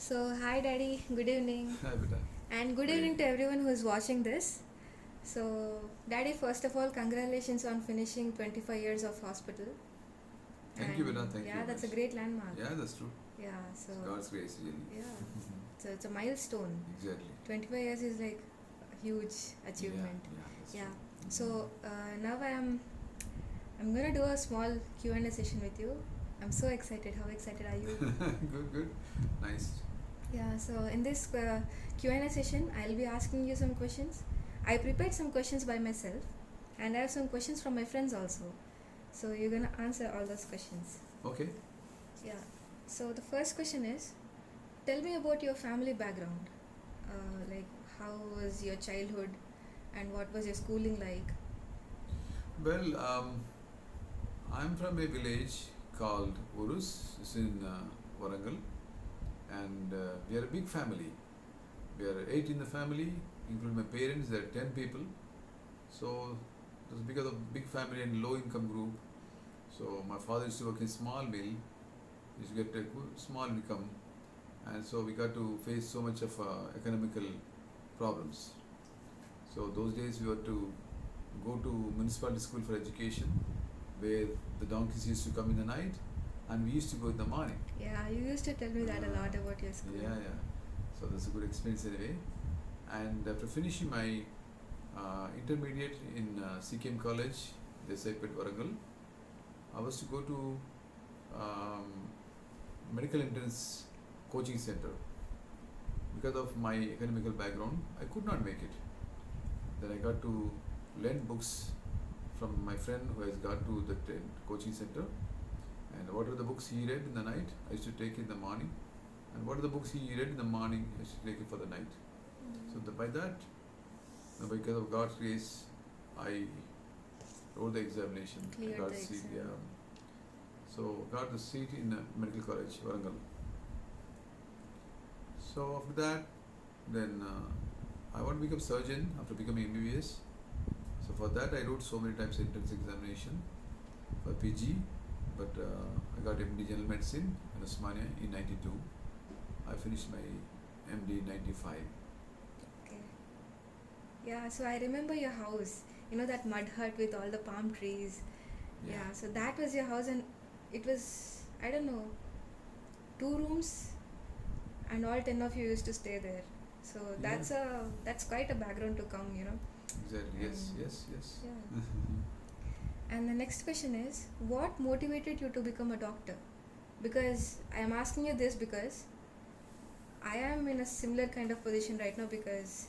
So, hi Daddy, good evening, Hi, beta. and good Good evening to evening. everyone who is watching this. So, Daddy, first of all, congratulations on finishing 25 years of hospital. Thank you, beta. And Thank you yeah, very that's much. a great landmark. Yeah, that's true. Yeah, so It's God's grace, really. yeah, so it's a milestone. Exactly. 25 years is like a huge Yeah, achievement. yeah, that's Yeah. true. So now I'm gonna do a small Q&A session with you. I'm so excited. How excited are you? Good, good. Nice. Yeah, so in this Q&A session, I'll be asking you some questions. I prepared some questions by myself, and I have some questions from my friends also. So you're gonna answer all those questions. Okay. Yeah. So the first question is, tell me about your family background. Like, how was your childhood, and what was your schooling like? Well, I'm from a village called Urus. It's in Warangal. And we are a big family. We are 8 in the family, including my parents. There are 10 people. So, it was because of big family and low income group. So, my father used to work in small mill. He used to get a good, small income, and so we got to face so much of economical problems. So those days we were to go to municipality school for education, where the donkeys used to come in the night, and we used to go in the morning. Yeah, you used to tell me that a lot about your school. Yeah, yeah. So that's a good experience anyway. And after finishing my intermediate in CKM College, Desaipet Warangal, I was to go to um, medical entrance coaching center. Because of my academical background, I could not make it. Then I got to lend books from my friend who has got to the coaching center. And what are the books he read in the night, I used to take in the morning. And what are the books he read in the morning, I used to take it for the night. So by that, because of God's grace, I wrote the examination. I Cleared got the seat. exam. Yeah. So got the seat in medical college, Warangal. So after that, then I want to become surgeon after becoming MBBS. So for that, I wrote so many times entrance examination for PG, but I got MD General Medicine in Osmania in '92. I finished my MD in '95. Okay. Yeah, so I remember your house. You know that mud hut with all the palm trees. Yeah. Yeah, so that was your house, and it was, I don't know, 2 rooms, and all 10 of you used to stay there. So Yeah. that's quite a background to come, you know. Exactly. Yes. And Yes. Yes. yeah. And the next question is, what motivated you to become a doctor? Because I am asking you this because I am in a similar kind of position right now, because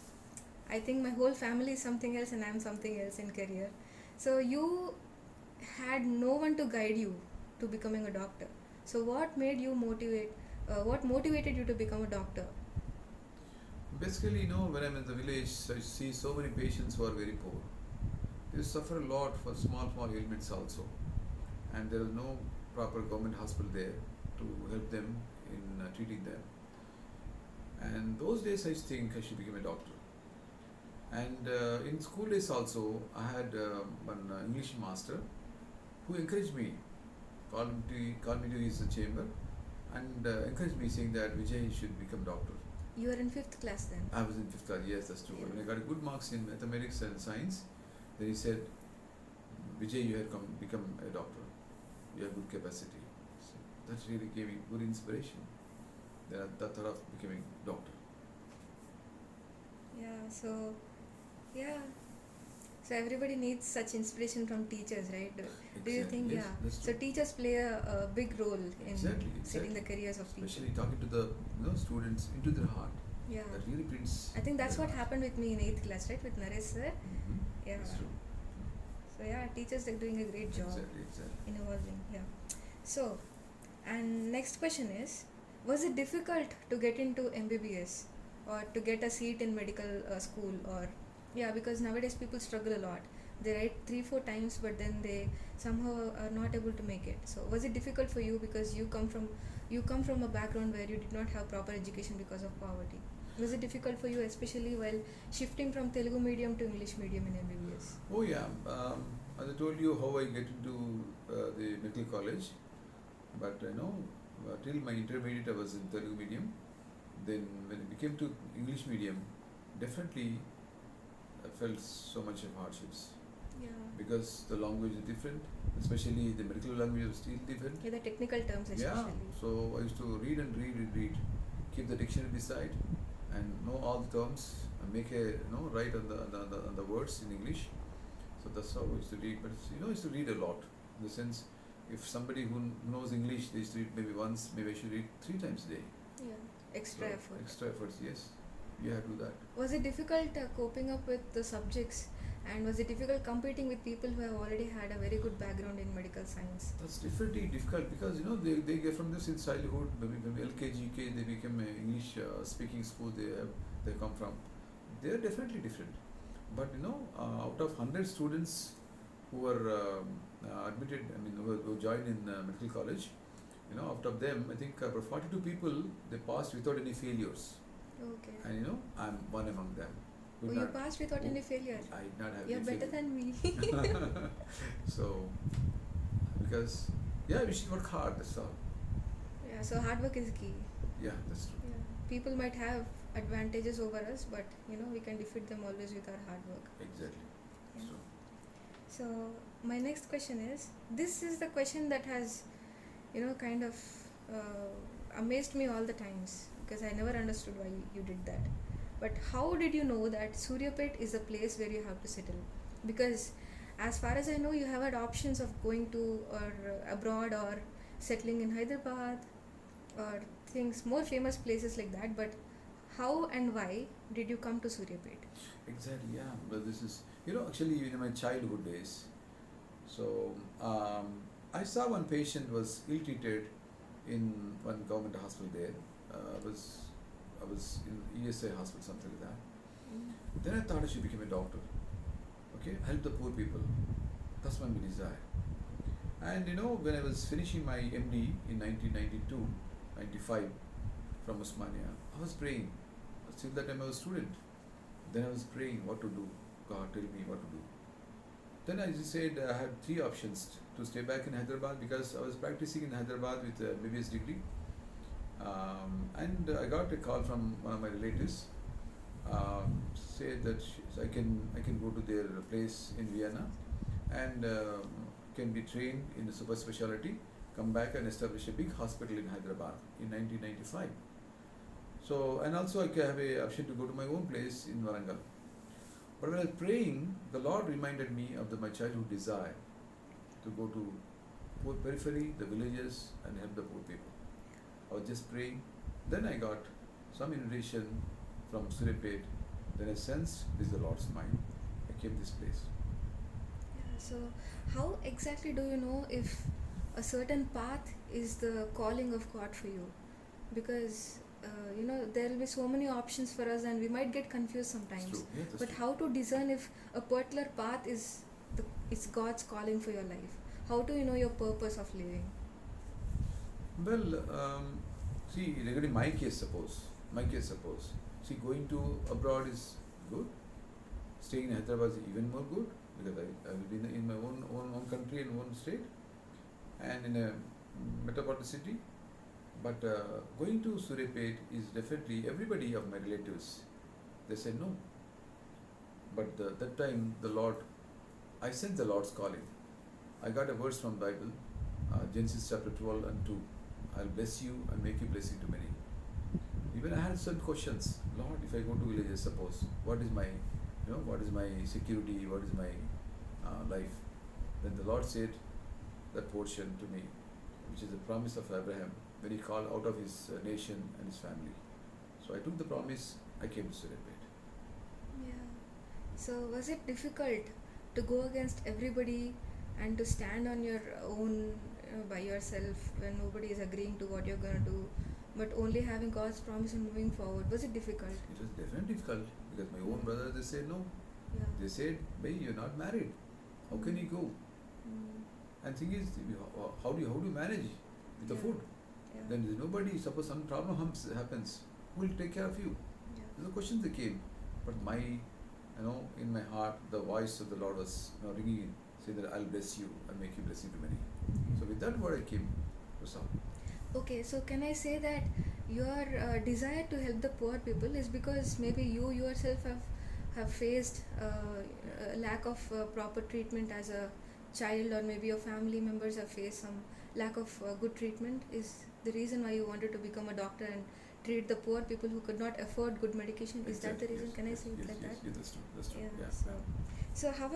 I think my whole family is something else and I am something else in career. So you had no one to guide you to becoming a doctor. So what motivated you to become a doctor? Basically, when I'm in the village, I see so many patients who are very poor. They suffer a lot for small ailments also, and there is no proper government hospital there to help them in treating them. And those days, I used to think I should become a doctor. And in school days also, I had one English master who encouraged me, called me to his chamber, and encouraged me, saying that Vijay should become doctor. You were in fifth class then. I was in fifth class. Yes, that's true. Yeah. When I got good marks in mathematics and science, then he said, Vijay, you have come become a doctor. You have good capacity. So that really gave me good inspiration. Then I thought of becoming doctor. Yeah, so yeah. So everybody needs such inspiration from teachers, right? Do you Exactly. think? Yes, Yeah. that's So true. teachers play a big role in Exactly, setting exactly. the careers of people. Especially talking to the students into their heart. Yeah. That really prints I think that's their what heart. happened with me in 8th class, right? With Naresh sir. Mm-hmm. Yeah. That's true. So yeah, teachers are doing a great job Exactly, exactly. in evolving. Yeah. So, and next question is, was it difficult to get into MBBS or to get a seat in medical school? Or yeah, because nowadays people struggle a lot. They write 3-4 times, but then they somehow are not able to make it. So was it difficult for you because you come from a background where you did not have proper education because of poverty? Was it difficult for you, especially while shifting from Telugu medium to English medium in MBBS? Oh yeah. As I told you how I get into the medical college, but till my intermediate I was in Telugu medium, Then when it became to English medium, definitely I felt so much of hardships Yeah. because the language is different, especially the medical language is still different. Yeah, the technical terms Yeah, especially. so I used to read and read and read, keep the dictionary beside, and know all the terms, and make a write on the words in English. So that's how I used to read. But I used to read a lot. In the sense, if somebody who knows English, they used to read maybe once, maybe I should read 3 times a day. Yeah. Extra So, effort. Extra efforts, yes. You have to do that. Was it difficult coping up with the subjects, and was it difficult competing with people who have already had a very good background in medical science? That's definitely difficult because they get from this in childhood, maybe LKG, UK, they become a English speaking school. They come from. They are definitely different. But out of 100 students who were admitted, who joined in medical college, out of them, I think about 42 people they passed without any failures, Okay. and I'm one among them. Oh, Could you not- passed without any failure. I did not have You're any better failure. than me. So, because we should work hard. That's all. Yeah, so hard work is key. Yeah, that's true. Yeah. People might have advantages over us, but we can defeat them always with our hard work. Exactly. Yeah. So, So my next question is, this is the question that has kind of amazed me all the times, because I never understood why you did that. But how did you know that Suryapet is a place where you have to settle? Because as far as I know, you have had options of going to or abroad or settling in Hyderabad or things, more famous places like that. But how and why did you come to Suryapet? exactly. Yeah. But this is actually in my childhood days. So I saw one patient was ill-treated in one government hospital there. I was in ESI hospital, something like that. Then I thought I should become a doctor. Okay, help the poor people. That's my desire. And when I was finishing my MD in 1992, 95 from Osmania, I was praying. Till that time I was a student. Then I was praying what to do. God, tell me what to do. Then I just said I had 3 options to stay back in Hyderabad because I was practicing in Hyderabad with a BBS degree. And I got a call from one of my relatives, said that I can go to their place in Vienna and can be trained in the super specialty, come back and establish a big hospital in Hyderabad in 1995. So, and also I can have a option to go to my own place in Warangal. But when I was praying, the Lord reminded me of my childhood desire to go to poor periphery, the villages, and help the poor people. I was just praying. Then I got some invitation from Suryapet. Then I sensed this is the Lord's mind. I came this place. Yeah, so how exactly do you know if a certain path is the calling of God for you? Because there will be so many options for us, and we might get confused sometimes. That's true. Yeah, that's But true. how to discern if a particular path it's God's calling for your life? How do you know your purpose of living? Well, see, regarding my case, suppose, see, going to abroad is good. Staying in Hyderabad is even more good because I will be in my own country and own state and in a metropolitan city. But going to Suryapet is definitely everybody of my relatives. They said no. But that time I sensed the Lord's calling. I got a verse from Bible, Genesis chapter 12 and 2. I'll bless you and make you blessing to many. Even I had certain questions. Lord, if I go to villages, suppose, what is my security? What is my life? Then the Lord said that portion to me, which is the promise of Abraham when he called out of his nation and his family. So I took the promise. I came to Suryapet. Yeah. So was it difficult to go against everybody and to stand on your own by yourself when nobody is agreeing to what you're going to do, but only having God's promise and moving forward? Was it difficult? It was definitely difficult because my own brothers, they said no. Yeah. They said, "Bhai, you're not married. How can you go?" And thing is, how do you manage with the Yeah. food? Yeah. Then there's nobody. Suppose some problem happens, who will take care of you? Yeah. The questions they came, but in my heart, the voice of the Lord was ringing in, saying that I'll bless you and make you blessing to many. So with that word, I came to South. Okay, so can I say that your desire to help the poor people is because maybe you yourself have faced a lack of proper treatment as a child, or maybe your family members have faced some lack of good treatment, is the reason why you wanted to become a doctor and treat the poor people who could not afford good medication. Is that the Exactly, reason? yes, Can I yes, say it yes, like yes, that? yes, that's true, Yeah. yeah. So how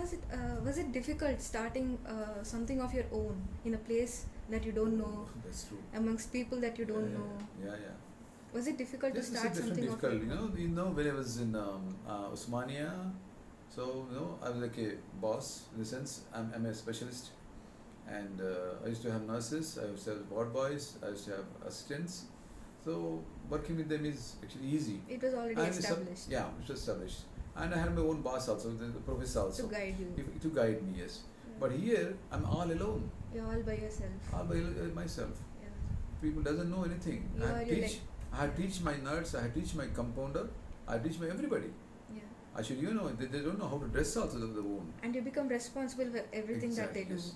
was it difficult starting something of your own in a place that you don't know, That's true. amongst people that you don't Yeah, know? yeah. Was it difficult to Yes, it's a start different something of your difficult. own? When I was in Osmania, so I was like a boss in the sense I'm a specialist, and I used to have nurses, I used to have ward boys, I used to have assistants. So working with them is actually easy. It was already And it's established yeah, it's established. And I had my own boss also, the professor also, to guide you. to guide me. Yes, Yeah. but here I'm all alone, You're all by yourself. all by myself. Yeah. People doesn't know anything. You are your I had teach my nurse, I had teach my compounder, I had teach my everybody. Yeah. I should, they don't know how to dress also the wound. And you become responsible for everything that they do. Yes,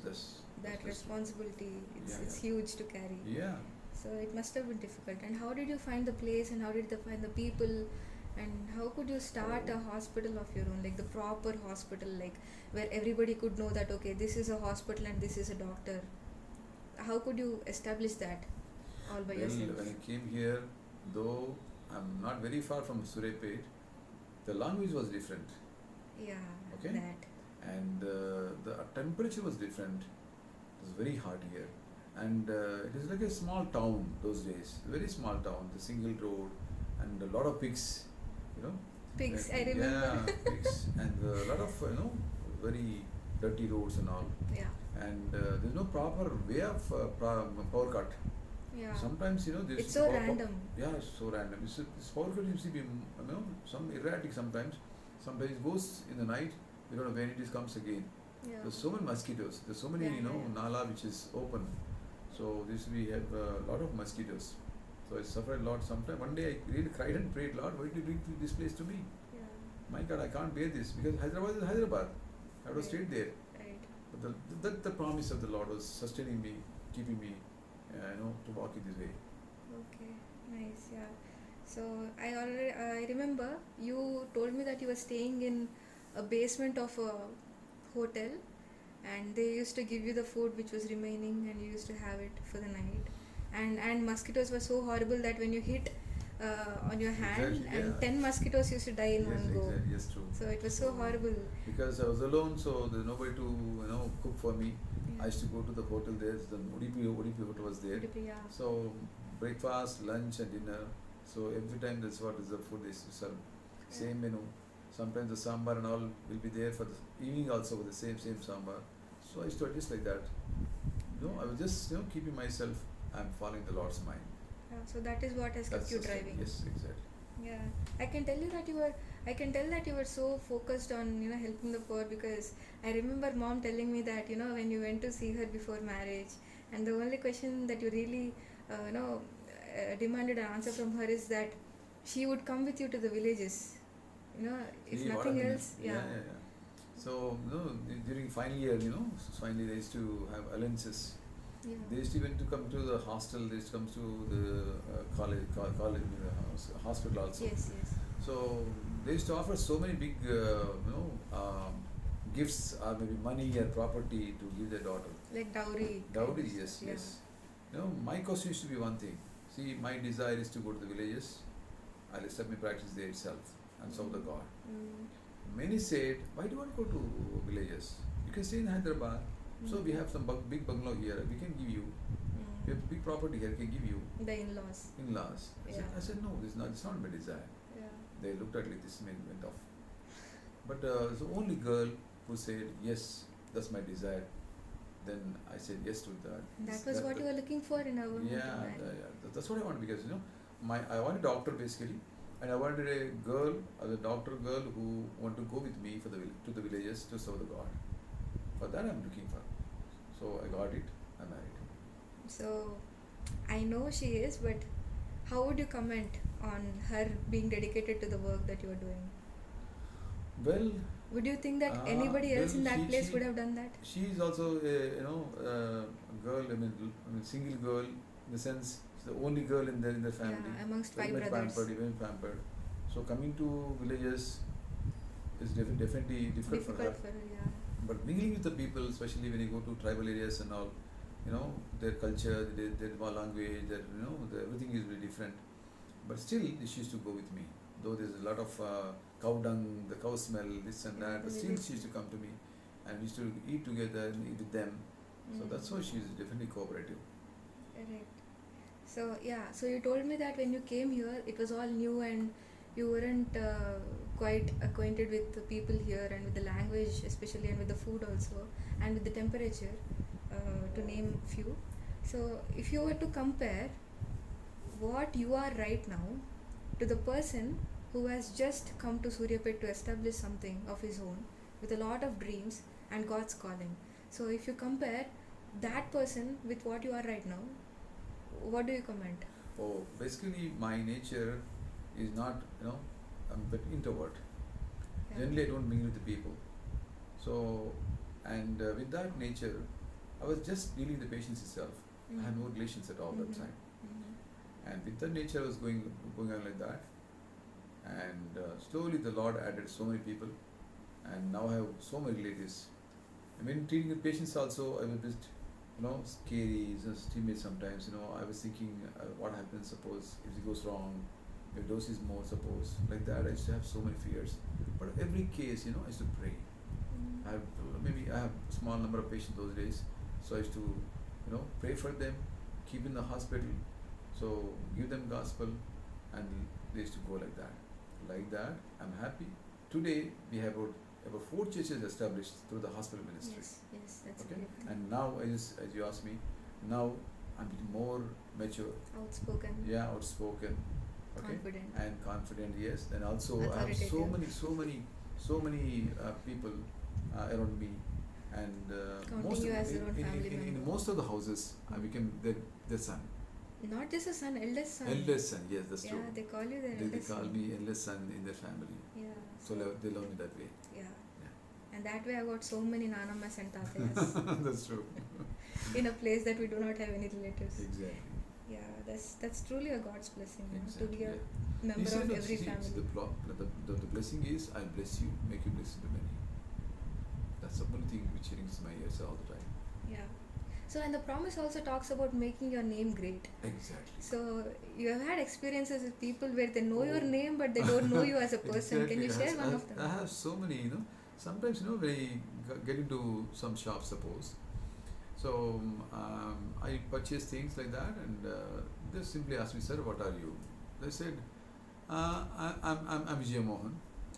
That that's responsibility, it's Yeah, it's yeah. huge to carry. yeah. So it must have been difficult. And how did you find the place, and how did you find the people, and how could you start a hospital of your own, like the proper hospital, like where everybody could know that okay, this is a hospital and this is a doctor? How could you establish that all by Well, yourself? when I came here, though I'm not very far from Surepet, the language was different, Yeah, Okay. that. and the temperature was different. It was very hot here, and it is like a small town those days, very small town, the single road, and a lot of pigs, you know. Pigs, I remember. Yeah, pigs, and a lot of very dirty roads and all, Yeah, and there's no proper way of power cut. yeah. Sometimes there's It's so random. Yeah, it's so random. This power cut seems to be some erratic sometimes. Sometimes it goes in the night. We don't know when it comes again. Yeah. There's so many mosquitoes. There's so many Yeah. nala which is open. So we have a lot of mosquitoes. So I suffered a lot. Sometimes one day I really cried and prayed, Lord, why did you bring this place to me? Yeah. My God, I can't bear this because Hyderabad is Hyderabad. I would have Right. stayed there. Right. But the promise of the Lord was sustaining me, keeping me, to walk in this way. Okay. Nice. Yeah. So I remember you told me that you were staying in a basement of a hotel, and they used to give you the food which was remaining, and you used to have it for the night. And mosquitoes were so horrible that when you hit on your hand, Exactly, and yeah. 10 mosquitoes used to die in one go. Exactly, yes, true. So it was so horrible. Because I was alone, so there's nobody to cook for me. Yeah. I used to go to the hotel there. The Udupi hotel was there. Yeah. So breakfast, lunch, and dinner. So every time that's what is the food they used to serve. Same menu. Sometimes the sambar and all will be there for the evening also with the same sambar. So I used to adjust like that. I was just keeping myself. I'm following the Lord's mind. Yeah, so that is what has kept That's you the driving. Yes, exactly. Yeah, I can tell that you were so focused on helping the poor, because I remember mom telling me that when you went to see her before marriage, and the only question that you really demanded an answer from her is that she would come with you to the villages, if See, what nothing happened else. is- yeah. So during final year, finally they used to have allowances. Yeah. They used to even to come to the hostel. They used to come to the college, hospital also. Yes. So they used to offer so many big, gifts or maybe money or property to give their daughter. Like dowry. Dowry, kind of yes, stuff, yeah. yes. My question used to be one thing. See, my desire is to go to the villages. I'll establish my practice there itself and serve the God. Mm. Many said, why do you want to go to villages? You can stay in Hyderabad. So we have some big bungalow here. We can give you. We have big property here. Can give you The in-laws. in-laws. Yeah. I said no. It's not my desire. Yeah. They looked at like this man went off. But the only girl who said yes, that's my desire. Then I said yes to that. That was what you were looking for in a woman to Yeah, marry. that's what I want, because I want a doctor basically, and I wanted a girl, a doctor girl who want to go with me to the villages to serve the God. For that I'm looking for. So I got it. I married. So I know she is, but how would you comment on her being dedicated to the work that you are doing? Well, Would you think that anybody else in well, that place she- would have done that? she is also a girl. I mean, single girl in the sense She's the only girl in their family. Yeah, amongst Very five much brothers. pampered, even pampered. So coming to villages is definitely difficult for her. Difficult for her, yeah. But mingling with the people, especially when you go to tribal areas and all, you know, their culture, their language, their, you know, everything is very different. But still, she used to go with me. Though there's a lot of cow dung, the cow smell, this and Yeah, that, but the still village. she used to come to me, and we used to eat together and eat with them. So that's why she is definitely cooperative. Correct. So yeah, so you told me that when you came here, it was all new and you weren't quite acquainted with the people here and with the language, especially, and with the food also, and with the temperature, to name few. So if you were to compare what you are right now to the person who has just come to Suryapet to establish something of his own with a lot of dreams and God's calling. So if you compare that person with what you are right now, what do you comment? Oh, basically, my nature is not, you know, I'm a bit introvert. Yeah. Generally, I don't mingle with the people. So, and with that nature, I was just dealing with the patients itself. I had no relations at all that time. And with that nature, I was going on like that. And slowly, the Lord added so many people, and now I have so many relatives. I mean, treating the patients also, I was a bit, you know, scary, just timid sometimes. You know, I was thinking, what happens? Suppose if it goes wrong, if dose is more, suppose like that. I used to have so many fears. But every case, you know, I used to pray. I have maybe I have a small number of patients those days, so I used to, you know, pray for them, keep in the hospital, so give them gospel, and they used to go like that. Like that, I'm happy. Today we have about 4 churches established through the hospital ministry. Yes, that's Okay, great. and now as you asked me, now I'm getting more mature. Outspoken. Yeah, outspoken. Okay, Confident. and confident. Yes, and also I have Authoritative. so many people around me, and Counting most you of, as your own family in member. most of the houses I became their son, Not just a son, eldest son. eldest son. Yes, that's Yeah, true. they call you their They eldest call son. me eldest son in their family, Yeah. so they love me that way. Yeah. Yeah. And that way I got so many nanamas and tatayas That's true. in a place that we do not have any relatives. Exactly. Yeah, that's truly a God's blessing, you know, Exactly. to be a Yeah. member He said, of no, every see, family. the blessing is, I'll bless you, make you blessing to many. That's the only thing which rings in my ears all the time. Yeah. So, and the promise also talks about making your name great. Exactly. So, you have had experiences with people where they know your Oh. name but they don't know you as a person. Can Exactly. you share one of them? I have so many, you know. Sometimes, you know, when I get into some shop, suppose. So I purchase things like that, and they simply ask me, sir, what are you? They said, I'm Vijay Mohan.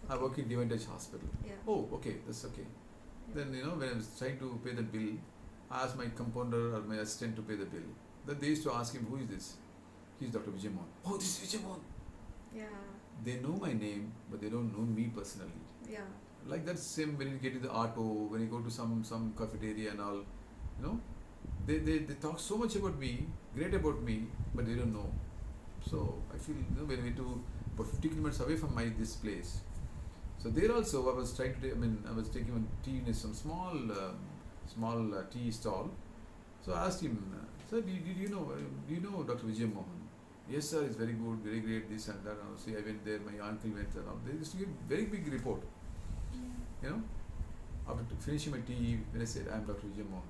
I Okay. work in Divine Touch Hospital. Yeah. Oh, okay, that's okay. Yeah. Then, you know, when I was trying to pay the bill, I asked my compounder or my assistant to pay the bill. Then they used to ask him, who is this? He's Dr. Vijay Mohan. Oh, this is Vijay Mohan. Yeah. They know my name, but they don't know me personally. Yeah. Like that same when you get in the auto, when you go to some cafeteria and all, you know, they talk so much about me, great about me, but they don't know. So I feel, you know, when we went to about 50 kilometers away from this place. So there also I was trying to I was taking one tea in some small tea stall. So I asked him, sir, do you know Dr. Vijay Mohan? Yes, sir, it's very good, very great, this and that. And see, I went there, my uncle went there. They used to give very big report. You know, after finishing my tea, when I said I'm Dr. Vijay Mohan,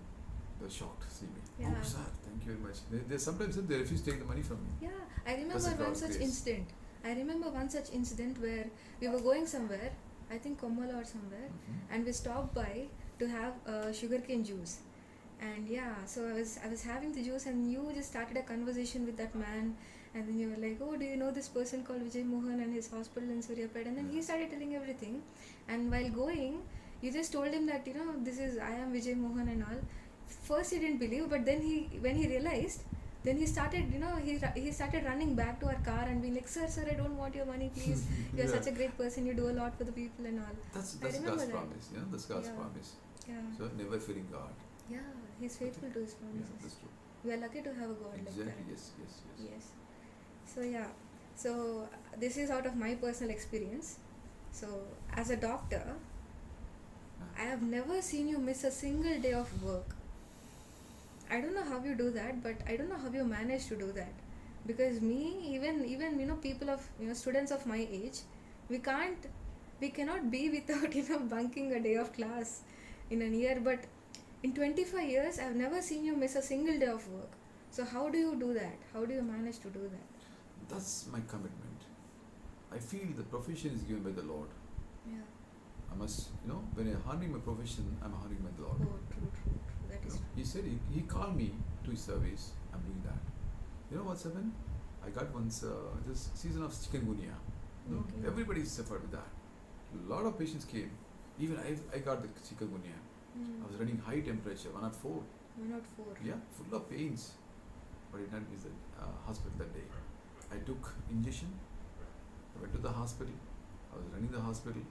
they were shocked to see me. Yeah. Oh, sir, thank you very much. They sometimes they refuse to take the money from me. Yeah, I remember That's a one God's such grace. incident. I remember one such incident where we were going somewhere, I think Kommala or somewhere, and we stopped by to have sugarcane juice. And yeah, so I was having the juice, and you just started a conversation with that man, and then you were like, oh, do you know this person called Vijay Mohan and his hospital in Suryapet? And then he started telling everything. And while going, you just told him that, you know, I am Vijay Mohan and all. First he didn't believe, but then when he realized, then he started, you know, he started running back to our car and being like, sir, I don't want your money, please. You're Yeah. such a great person, you do a lot for the people and all. That's I remember God's that. promise. You know, that's God's Yeah. promise. Yeah. So never fearing God. Yeah, he's faithful to his Yeah, promises. that's true. We are lucky to have a God like Exactly. that. Yes. Yes. So yeah, so this is out of my personal experience. So as a doctor, I have never seen you miss a single day of work. I don't know how you do that, but I don't know how you manage to do that. because me, even people of students of my age, we can't we cannot be without bunking a day of class in a year. But in 25 years I've never seen you miss a single day of work. So how do you do that? How do you manage to do that? That's my commitment. I feel the profession is given by the Lord. Yeah. I must, when I'm honoring my profession, I'm honoring my Lord. Oh, true. That is true. He said he called me to his service. I'm doing that. You know what's happened? I got once this season of chikungunya. Okay. Everybody suffered with that. A lot of patients came. Even I got the chikungunya. I was running high temperature, 104. 104. Yeah, full of pains. But I did not visit hospital that day. I took injection. I went to the hospital. I was running the hospital.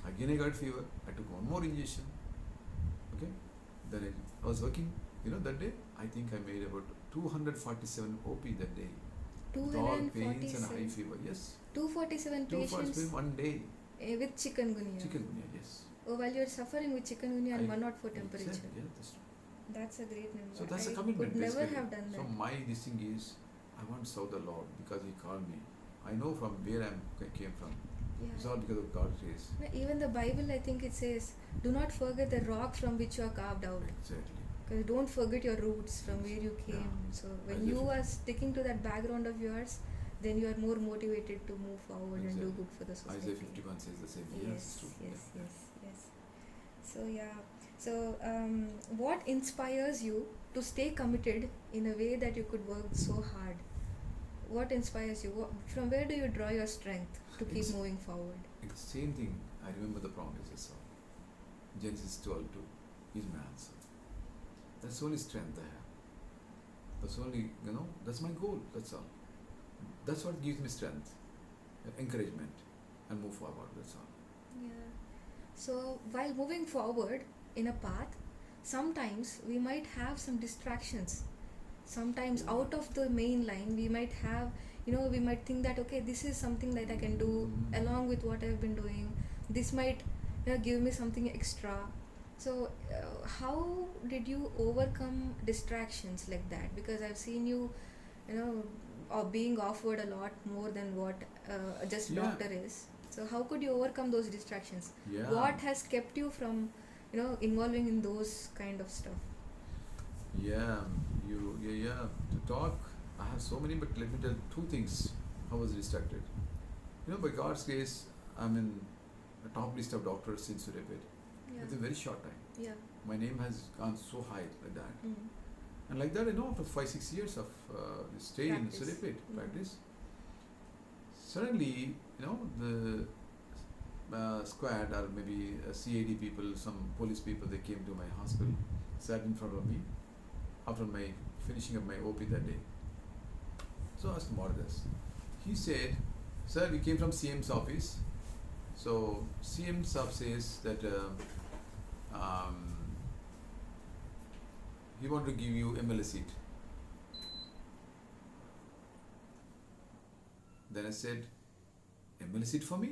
Again I got fever. I took one more injection. Okay. Then I was working. That day I think I made about 247 OP that day. With all pains and high fever. Yes. 247 patients 247 one day. with chikungunya. Chikungunya, yes. Oh, while you're suffering with chikungunya and 104 Exactly, temperature. yeah, that's true. That's a great number. So that's I a commitment. could never basically. have done that. So my this thing is, I want to serve the Lord because He called me. I know from where I came from. Yeah. It's all because of God's grace. Even the Bible, I think it says, "Do not forget the rock from which you are carved out." Exactly. Because don't forget your roots from where you came. Yeah. So when Isaiah you are sticking to that background of yours, then you are more motivated to move forward and do Exactly. good for the society. Isaiah 51 says the same. Yes, it's true. yes. So yeah. So what inspires you to stay committed in a way that you could work so hard? What inspires you? From where do you draw your strength to keep It's- moving forward? It's the same thing. I remember the promises of Genesis 12:2. He's my answer. That's the only strength I have. That's only, that's my goal. That's all. That's what gives me strength, encouragement, and move forward. That's all. Yeah. So while moving forward in a path, sometimes we might have some distractions. Sometimes Yeah. out of the main line, we might have, we might think that, okay, this is something that I can do along with what I've been doing. This might give me something extra. So how did you overcome distractions like that? Because I've seen you, or being offered a lot more than what just Yeah. doctor is. So how could you overcome those distractions? Yeah. What has kept you from involving in those kind of stuff? Yeah. To talk, I have so many, but let me tell two things. I was distracted. By God's grace, I'm in a top list of doctors in Surabaya within a very short time. Yeah. My name has gone so high like that. Mm. And like that, after 5-6 years of stay in Practice. Surabaya Mm. practice, suddenly, the squad or maybe CAD people, some police people, they came to my hospital, sat in front of me after my finishing up my OP that day. So I asked Mordas. He said, "Sir, we came from CM's office. So CM's office says that he want to give you MLA seat." Then I said, "MLA seat for me?"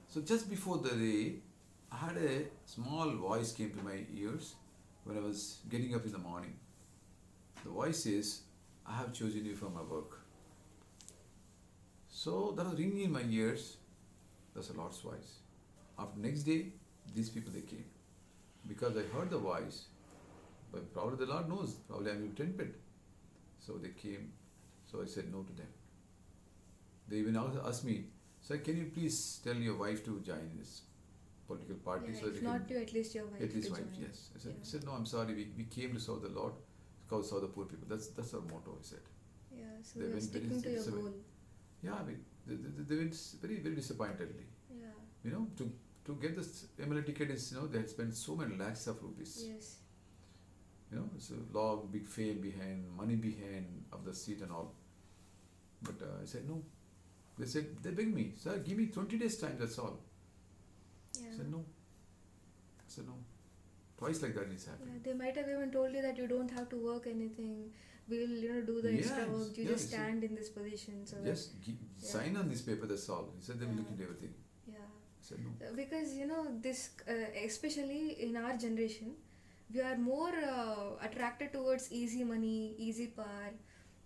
So just before the day, I had a small voice came to my ears when I was getting up in the morning. The voice says, "I have chosen you for my work." So that was ringing in my ears. That's the Lord's voice. After next day, these people they came. Because I heard the voice, but probably the Lord knows, probably I'm tempted. So they came. So I said no to them. They even asked me, "Sir, can you please tell your wife to join this political party?" Yeah, So that if we not can, you, at least your wife. at least to wife, join. yes. I Yeah. said, "No, I'm sorry, we came to serve the Lord, to serve the poor people." That's our motto, I said. Yeah. So They you're went very sticking to your disappointed. goal. Yeah, they went very, very disappointedly. Yeah. To get this MLA ticket is, they had spent so many lakhs of rupees. Yes. It's a long, big fame behind, money behind of the seat and all. But I said no. They begged me, "Sir, give me 20 days time, that's all." Yeah. I said no. Twice like that is happening. Yeah, they might have even told you that you don't have to work anything. We'll do the extra Yes, work. You yeah, just you see. stand in this position. So Just sign on this paper, that's all. He said they will look Yeah. into everything. that, yeah. I said no. Because this especially in our generation, we are more attracted towards easy money, easy power,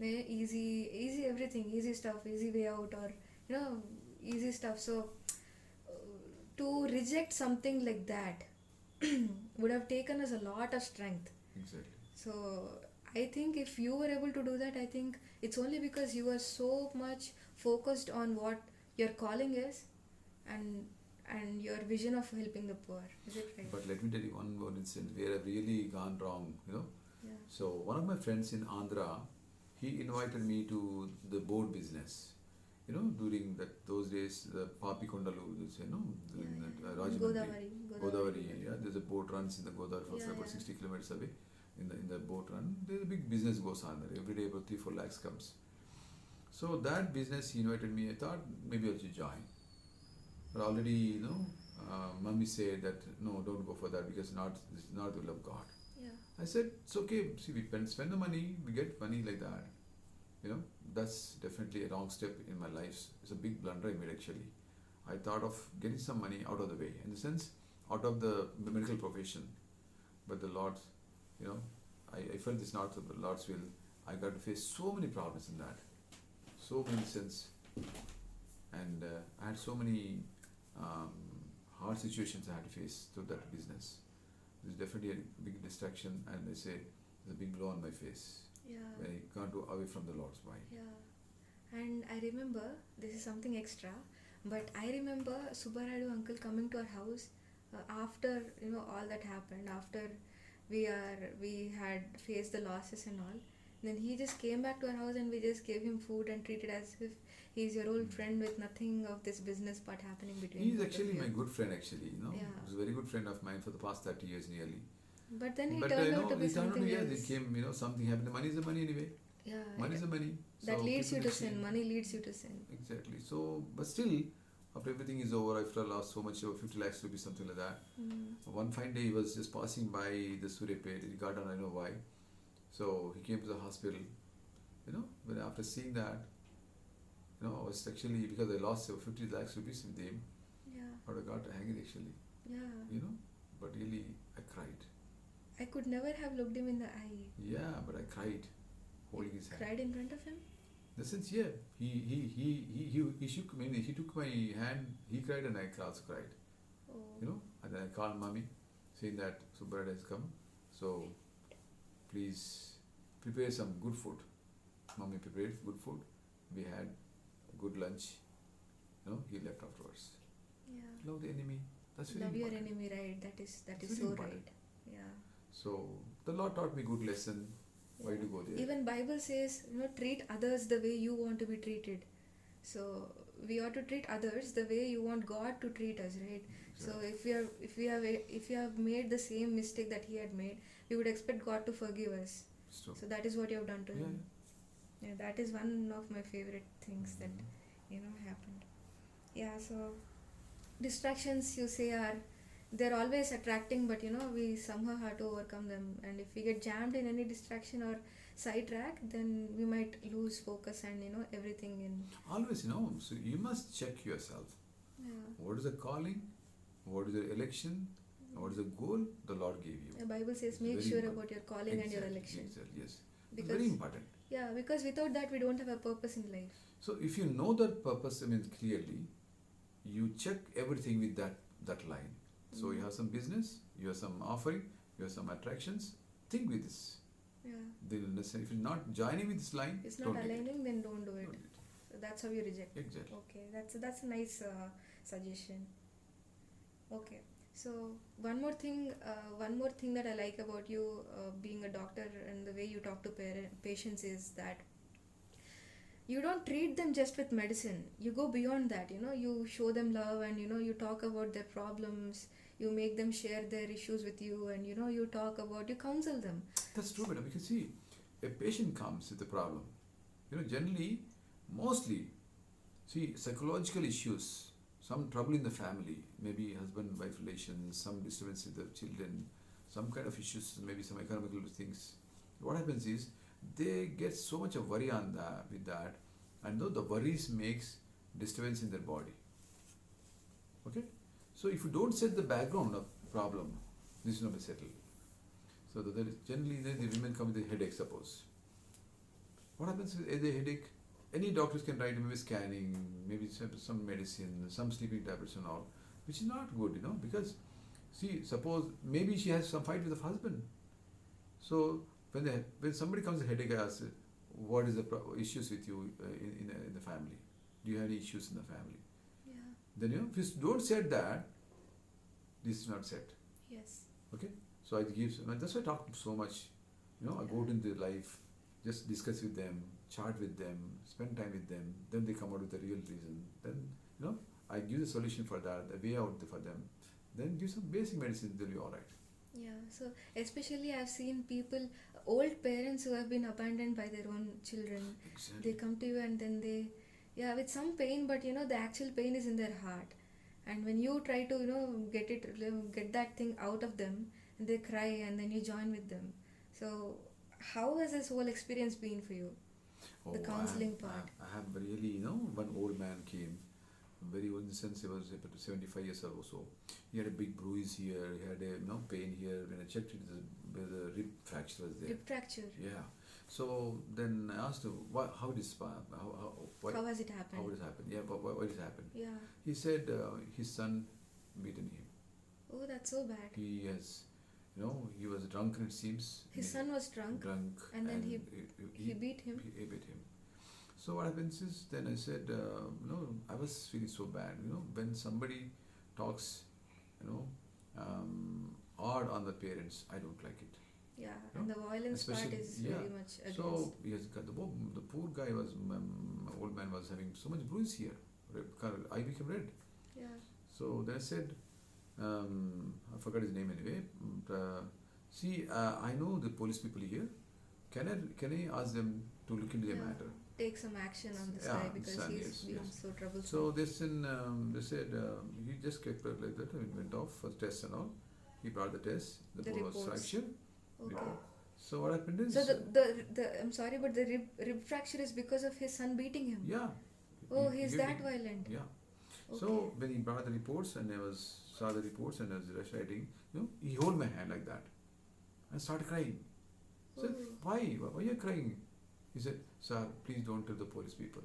easy everything, easy stuff, easy way out, or you know, easy stuff. So uh, to reject something like that would have taken us a lot of strength. Exactly. So I think if you were able to do that, I think it's only because you were so much focused on what your calling is, and your vision of helping the poor. Is it right? But let me tell you one more incident where I've really gone wrong, you know. Yeah. So one of my friends in Andhra, he invited me to the boat business. You know, during those days, the Papi Kondalu, you know, in Rajahmundry, Godavari. Godavari, yeah, there's a boat runs in the Godavari for Yeah, about yeah. 60 kilometers away. In the boat run, there's a big business goes on there. Every day about 3-4 lakhs comes. So that business he invited me. I thought maybe I should join. But already, you know, mummy said that no, don't go for that because this is not the will of God. Yeah. I said it's okay. See, we spend the money, we get money like that. You know, that's definitely a wrong step in my life. It's a big blunder I made actually. I thought of getting some money out of the way, in the sense, out of the medical profession. But the Lord, you know, I felt it's not the Lord's will. I got to face so many problems in that, so many sins, and I had so many um, hard situations I had to face through that business. There's definitely a big distraction, and they say there's a big blow on my face Yeah. when I can't go away from the Lord's way. Yeah. And I remember, this is something extra, but I remember Subbaradu uncle coming to our house after all that happened, after we had faced the losses and all. Then he just came back to our house and we just gave him food and treated as if he's your old friend with nothing of this business part happening between. He's both of actually you. my good friend actually, you know. Yeah. He's a very good friend of mine for the past 30 years nearly. But then he But turned you out know, to be he turned out to something be, yeah, else. they came, you know, something happened. Money is the money anyway. Yeah. Money is the money. That So leads you people to actually- sin. Money leads you to sin. Exactly. So, but still, after everything is over, after I lost so much, over 50 lakhs rupees, something like that. One fine day, he was just passing by the Suryapet. He got down, I don't know why. So he came to the hospital. You know, but after seeing that, you know, I was actually, because I lost over 50 lakhs rupees with him, Yeah. I would have got angry actually. Yeah. You know, but really, I cried. I could never have looked him in the eye. Yeah, but I cried, holding his hand. Cried in front of him? In the sense, yeah, he shook me. He took my hand. He cried, and I also cried. Oh. You know, and then I called mommy, saying that Subbarad has come, so please prepare some good food. Mommy prepared good food. We had a good lunch. You know, he left afterwards. Yeah. Love the enemy. That's very Love your important. enemy, right? That is It's so very important. right. Yeah. So the Lord taught me good lesson. Why to go there? Even Bible says, treat others the way you want to be treated. So we ought to treat others the way you want God to treat us, right? So if we have made the same mistake that he had made, we would expect God to forgive us. It's true. So that is what you have done to Yeah. him. Yeah, that is one of my favorite things that happened. Yeah. So distractions, you say, they're always attracting, but we somehow have to overcome them. And if we get jammed in any distraction or sidetrack, then we might lose focus and everything in. Always, so you must check yourself. Yeah. What is the calling? What is the election? What is the goal the Lord gave you? The Bible says, It's make very sure important. about your calling and your Exactly, election. Exactly, yes. It's Because very important. yeah, because without that we don't have a purpose in life. So if you know that purpose, clearly, you check everything with that line. So you have some business, you have some offering, you have some attractions. Think with this. Yeah. Then understand. If you're not joining with this line, It's not don't take it. aligning, then don't do it. Don't do it. So that's how you reject. Exactly. Okay, that's a nice suggestion. Okay, so one more thing that I like about you being a doctor and the way you talk to patients is that you don't treat them just with medicine. You go beyond that. You show them love, and you talk about their problems. You make them share their issues with you, and you counsel them. That's true, madam. Because see, a patient comes with a problem. Generally, mostly, see, psychological issues, some trouble in the family, maybe husband-wife relations, some disturbance with the children, some kind of issues, maybe some economical things. What happens is, they get so much of worry on that, with that, and though the worries makes disturbance in their body. Okay? So if you don't set the background of problem, this is not settled. So generally the women come with a headache, suppose. What happens with the headache? Any doctors can write maybe scanning, maybe some medicine, some sleeping tablets and all, which is not good, because see, suppose maybe she has some fight with the husband. So when somebody comes with headache, I ask, what is the issues with you in the family? Do you have any issues in the family? Yeah. Then if you don't set that, this is not set. Yes. Okay, so that's why I talk so much. I go into their life, just discuss with them, chat with them, spend time with them. Then they come out with the real reason. Then I give the solution for that, the way out for them. Then give some basic medicine, they'll be all right. Yeah, so especially I've seen people, old parents who have been abandoned by their own children. Exactly. They come to you and then they, yeah, with some pain, but the actual pain is in their heart. And when you try to get that thing out of them, and they cry, and then you join with them. So, how has this whole experience been for you? The counseling part. I have really, one old man came, very old in the sense he was about 75 years old or so. He had a big bruise here, he had a pain here. When I checked it, the rib fracture was there. Rib fracture. Yeah. So then I asked him, how has it happened? How did it happen? Yeah, why did it happen? Yeah. He said his son beaten him. Oh, that's so bad. He has, he was drunken, it seems. His son was drunk. And then he beat him. He beat him. So what happens is, then I said, I was feeling so bad. When somebody talks, odd on the parents, I don't like it. Yeah, and the violence part is very much against. So he has got the poor guy old man was having so much bruise here. Eye became red. Yeah. So then I said, I forgot his name anyway. I know the police people here. Can I ask them to look into the matter? Take some action on this guy because he's been so troublesome. So they said he just kept it like that and went off for tests and all. He brought the test. The report was fractured. Okay. So what happened is. So the I'm sorry, but the rib fracture is because of his son beating him. Yeah. Oh, he's that violent. Yeah. Okay. So when he brought the reports and saw the reports and I was writing, he held my hand like that and started crying. I said, why are you crying? He said, sir, please don't tell the police people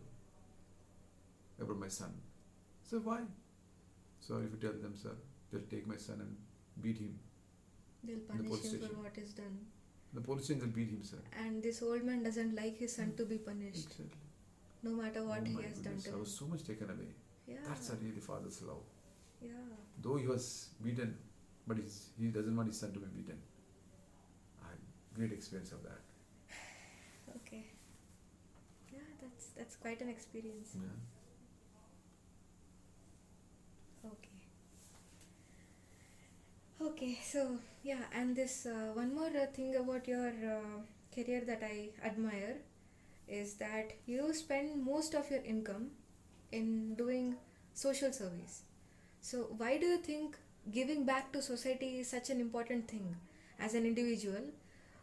about my son. I said, why? So if you tell them, sir, they'll take my son and beat him. They'll punish him for what is done. The police station will beat him, sir. And this old man doesn't like his son to be punished. Exactly. No matter what he has done to him. I was so much taken away. Yeah. That's a really father's love. Yeah. Though he was beaten, but he doesn't want his son to be beaten. I had great experience of that. Okay. Yeah, that's quite an experience. Yeah. Okay, so yeah, and this one more thing about your career that I admire is that you spend most of your income in doing social service. So why do you think giving back to society is such an important thing as an individual?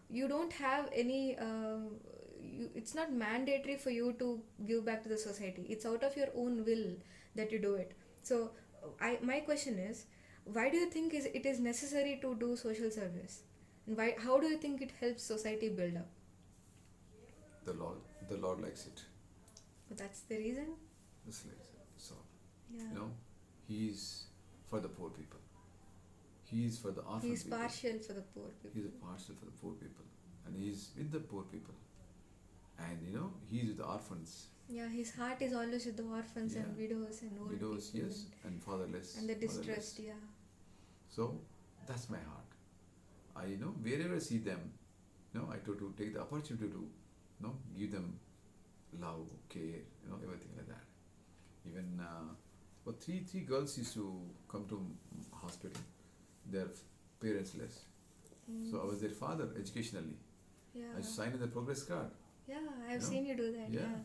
You don't have any it's not mandatory for you to give back to the society. It's out of your own will that you do it. So my question is, why do you think it is necessary to do social service? And how do you think it helps society build up? The Lord likes it. But that's the reason? So, yeah. He's for the poor people. He's for the orphan He's people. partial for the poor people. He's partial for the poor people. And he's with the poor people. And he's with the orphans. Yeah, his heart is always with the orphans and widows and old people. Widows, yes, and fatherless. And the distressed, yeah. So, that's my heart. Wherever I see them, I try to take the opportunity to, give them love, care, everything like that. Even, three girls used to come to hospital. Their parentless. So I was their father educationally. Yeah. I signed the progress card. Yeah, I've seen you do that. Yeah.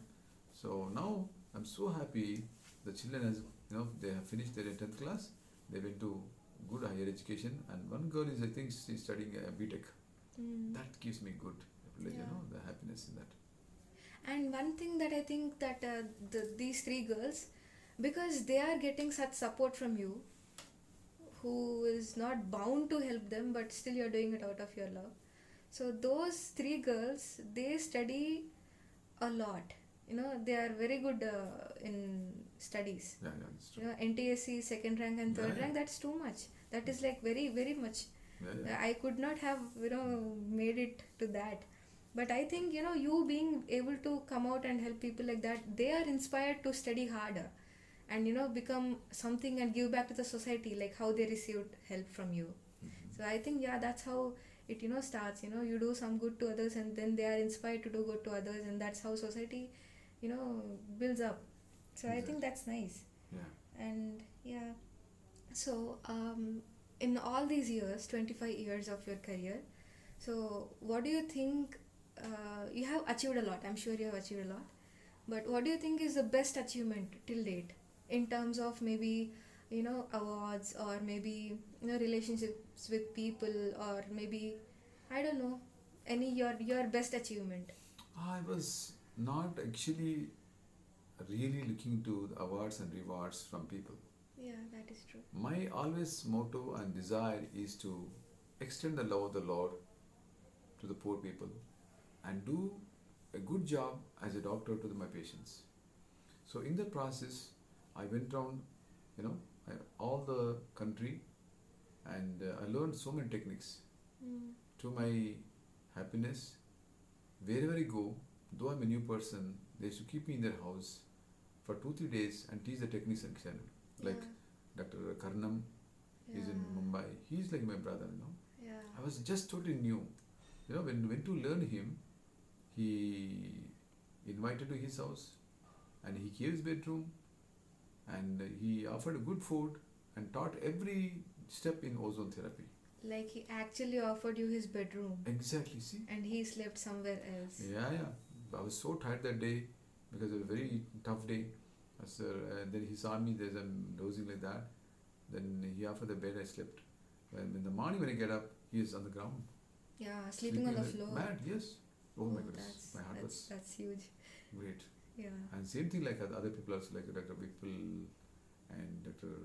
So now I'm so happy. The children they have finished their 10th class. They went to good higher education, and one girl is, I think, she's studying BTech. That gives me good, the happiness in that. And one thing that I think that these three girls, because they are getting such support from you, who is not bound to help them, but still you're doing it out of your love. So those three girls, they study a lot. They are very good in studies. Yeah, yeah, that's true. NTSC second rank and Yeah, third yeah, rank, that's too much. That is like very, very much. yeah, yeah. I could not have, made it to that. But I think, you being able to come out and help people like that, they are inspired to study harder and, become something and give back to the society, like how they received help from you. Mhm. So I think, yeah, that's how it, starts. You do some good to others and then they are inspired to do good to others, and that's how society, builds up. So I think Exactly. that's nice. Yeah. And yeah, so in all these years, 25 years of your career, so what do you think? You have achieved a lot. I'm sure you have achieved a lot. But what do you think is the best achievement till date in terms of maybe, awards, or maybe, relationships with people, or maybe, I don't know, any your best achievement? I was not actually really looking to the awards and rewards from people. Yeah, that is true. My always motto and desire is to extend the love of the Lord to the poor people and do a good job as a doctor to my patients. So in the process, I went around, you know, all the country, and I learned so many techniques. Mm. To my happiness, wherever I go, though I'm a new person, they used to keep me in their house for 2 3 days and teach the techniques and channel. Like Dr. Karnam is in Mumbai. He's like my brother. Yeah. I was just totally new. When to learn him, he invited to his house and he gave his bedroom and he offered good food and taught every step in ozone therapy. Like he actually offered you his bedroom Exactly, see? and he slept somewhere else. Yeah, yeah. I was so tired that day because it was a very tough day. So, then he saw me, there's a dozing like that. Then he offered the bed, I slept. When in the morning when I get up, he is on the ground. Yeah, sleeping on the floor. Mat, yes. Oh my goodness, That's, my heart that's huge. was great. Yeah. And same thing like other people also, like Dr. Vipul and Dr.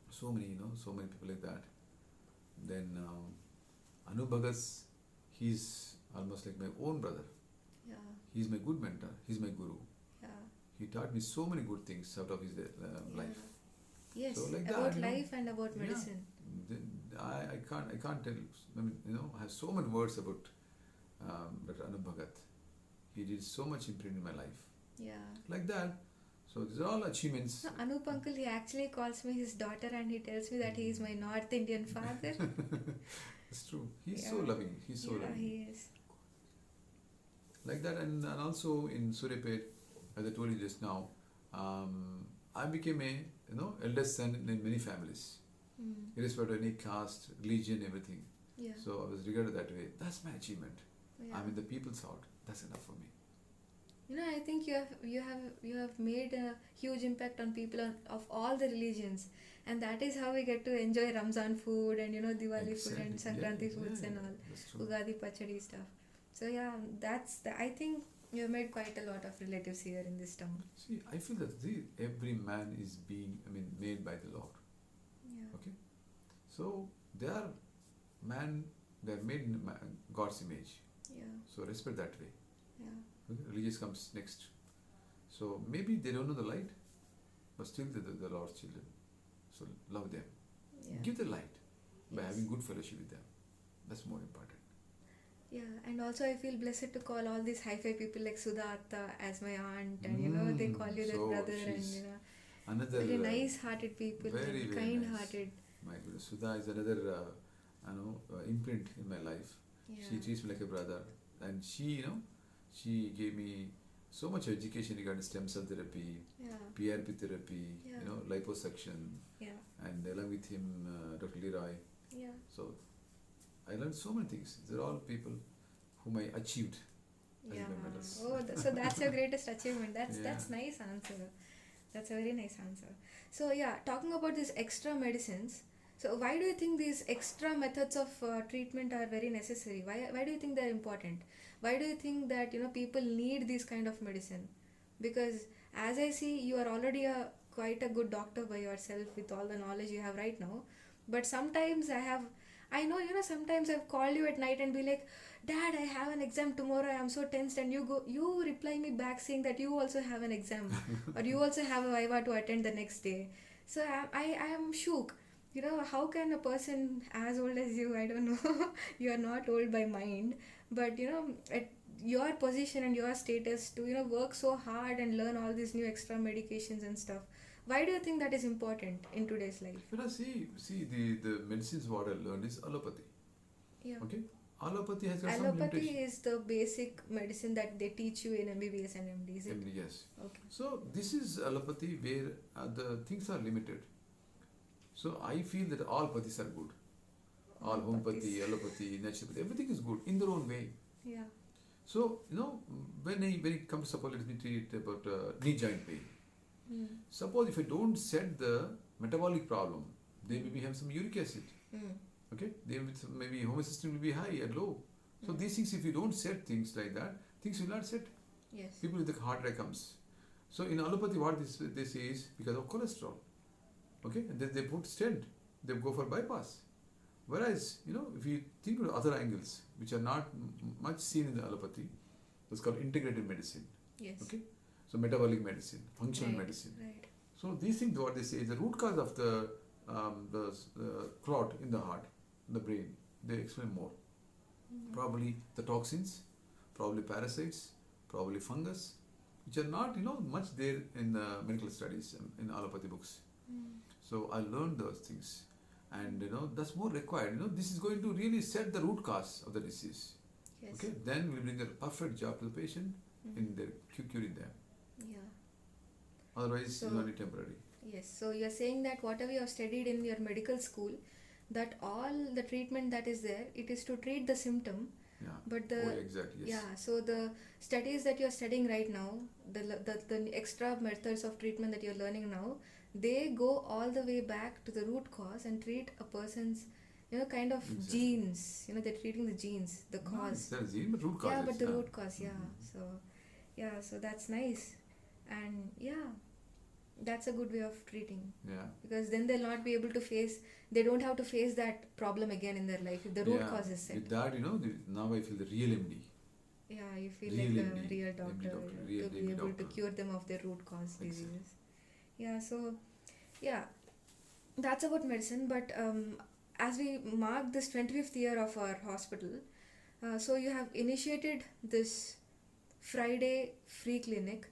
So many, so many people like that. Then Anu Bhagas, he's almost like my own brother. Yeah. He's my good mentor. He's my guru. Yeah. He taught me so many good things out of his life. Yes. So like about that, life and about medicine. I can't tell. I mean, I have so many words about Dr. Anu Bhagat. He did so much imprint in my life. Yeah. Like that. So these are all achievements. No, Anup uncle, he actually calls me his daughter and he tells me that he is my North Indian father. It's true. He's so loving. He's so loving. He is. Like that, and also in Suryapet, as I told you just now, I became a eldest son in many families, irrespective of any caste, religion, everything. Yeah. So I was regarded that way. That's my achievement. Yeah. I'm in the people's heart. That's enough for me. I think you have made a huge impact on people of all the religions, and that is how we get to enjoy Ramzan food and Diwali food and Sankranti foods and all, Ugadi Pachadi stuff. So yeah, I think you have made quite a lot of relatives here in this town. See, I feel that every man is made by the Lord. Yeah. Okay, so they are made in God's image. Yeah. So respect that way. Yeah. Okay? Religious comes next. So maybe they don't know the light, but still the Lord's children. So love them. Yeah. Give the light by Yes. having good fellowship with them. That's more important. Yeah, and also I feel blessed to call all these hi-fi people like Sudhata as my aunt, and they call you their So brother, she's and another very nice-hearted people, very, and very kind-hearted. My goodness, Sudha is another imprint in my life. Yeah. She treats me like a brother, and she gave me so much education regarding stem cell therapy, Yeah. PRP therapy, Yeah. liposuction, Yeah. and along with him, Dr. Leroy. Yeah. So I learned so many things. They're all people whom I achieved as Yeah. my medals. Oh, so that's your greatest achievement. That's Yeah. nice answer. That's a very nice answer. So yeah, talking about these extra medicines. So why do you think these extra methods of treatment are very necessary? Why do you think they're important? Why do you think that people need this kind of medicine? Because as I see, you are already quite a good doctor by yourself with all the knowledge you have right now. But sometimes I know, sometimes I've called you at night and be like, Dad, I have an exam tomorrow. I'm so tensed. And you reply me back saying that you also have an exam or you also have a Viva to attend the next day. So I am shook. How can a person as old as you, I don't know, you are not old by mind, but, at your position and your status to, work so hard and learn all these new extra medications and stuff. Why do you think that is important in today's life? But I see the medicines what I learned is allopathy. Yeah. Okay, allopathy has got some Allopathy limitation. is the basic medicine that they teach you in MBBS and MD, is it? Yes. Okay. So this is allopathy where the things are limited. So I feel that all pathis are good. All homeopathy, allopathy, naturopathy, everything is good in their own way. Yeah. So when it comes to suppose let me treat about knee joint pain. Mm. Suppose if I don't set the metabolic problem, they maybe have some uric acid. Mm. Okay, they maybe homocysteine will be high and low. So these things, if you don't set things like that, things will not set. Yes. People with the heart attack comes. So in allopathy, what they say is because of cholesterol. Okay, and then they put stent. They go for bypass. Whereas if you think of other angles which are not much seen in the allopathy, it's called integrated medicine. Yes. Okay, so metabolic medicine, functional Right. medicine. Right. So these things, what they say is the root cause of the clot in the heart, the brain. They explain more. Mm. Probably the toxins, probably parasites, probably fungus, which are not much there in medical studies in allopathy books. Mm. So I learned those things, and that's more required. This is going to really set the root cause of the disease. Yes. Okay, then we bring a perfect job to the patient Mm. in their curing them. Yeah. Otherwise, So- it's only temporary. Yes. So you're saying that whatever you have studied in your medical school, that all the treatment that is there, it is to treat the symptom, Yeah. but the Oh, exactly. Yes. yeah. So the studies that you're studying right now, the extra methods of treatment that you're learning now, they go all the way back to the root cause and treat a person's kind of Exactly. genes. They're treating the genes, the No, cause. it's the gene, but root cause. Yeah, but the root cause, yeah. Mhm. So that's nice, and yeah, that's a good way of treating, Yeah. because then they'll not be able to face. They don't have to face that problem again in their life if the root Yeah. cause is set. With that, now I feel the real MD. Yeah, you feel Real like a MD, real MD doctor, doctor, real to be MD able to doctor. cure them of their root cause Exactly. diseases. Yeah, so yeah, that's about medicine. But as we mark this 25th year of our hospital, so you have initiated this Friday free clinic.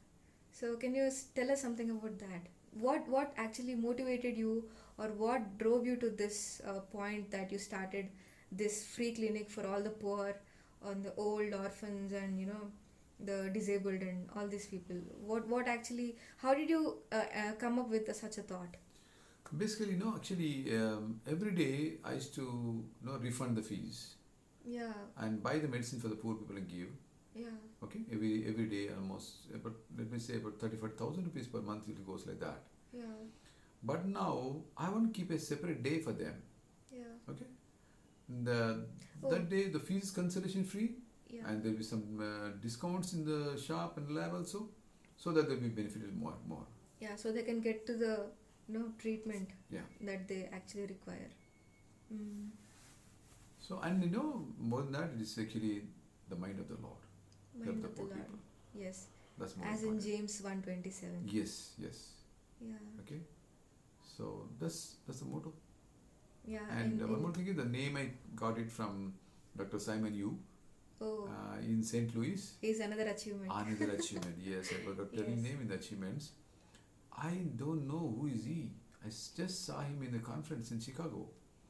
So can you tell us something about that? What actually motivated you, or what drove you to this point that you started this free clinic for all the poor, on the old orphans, and the disabled and all these people? What actually? How did you come up with such a thought? Basically, actually, every day I used to refund the fees Yeah, and buy the medicine for the poor people and give. yeah, Okay, every day almost about, let me say, about 35,000 rupees per month. It goes like that. yeah, But now I want to keep a separate day for them. yeah, Okay, Oh. that day the fees is consultation free, yeah. and there will be some discounts in the shop and lab also, so that they'll be benefited more. Yeah, so they can get to the treatment Yeah. that they actually require. Mm. So, and more than that, it is actually the mind of the Lord. Mind Help the of the poor Lord. people. Yes, That's more as in important. James 1:27. Yes. Yeah, Okay. So that's the motto. yeah. And one more thing is the name I got it from Dr. Simon Yu Oh, in St. Louis. is another achievement. Another achievement. Yes, I forgot telling Yes. name in the achievements. I don't know who is he. I just saw him in the conference in Chicago.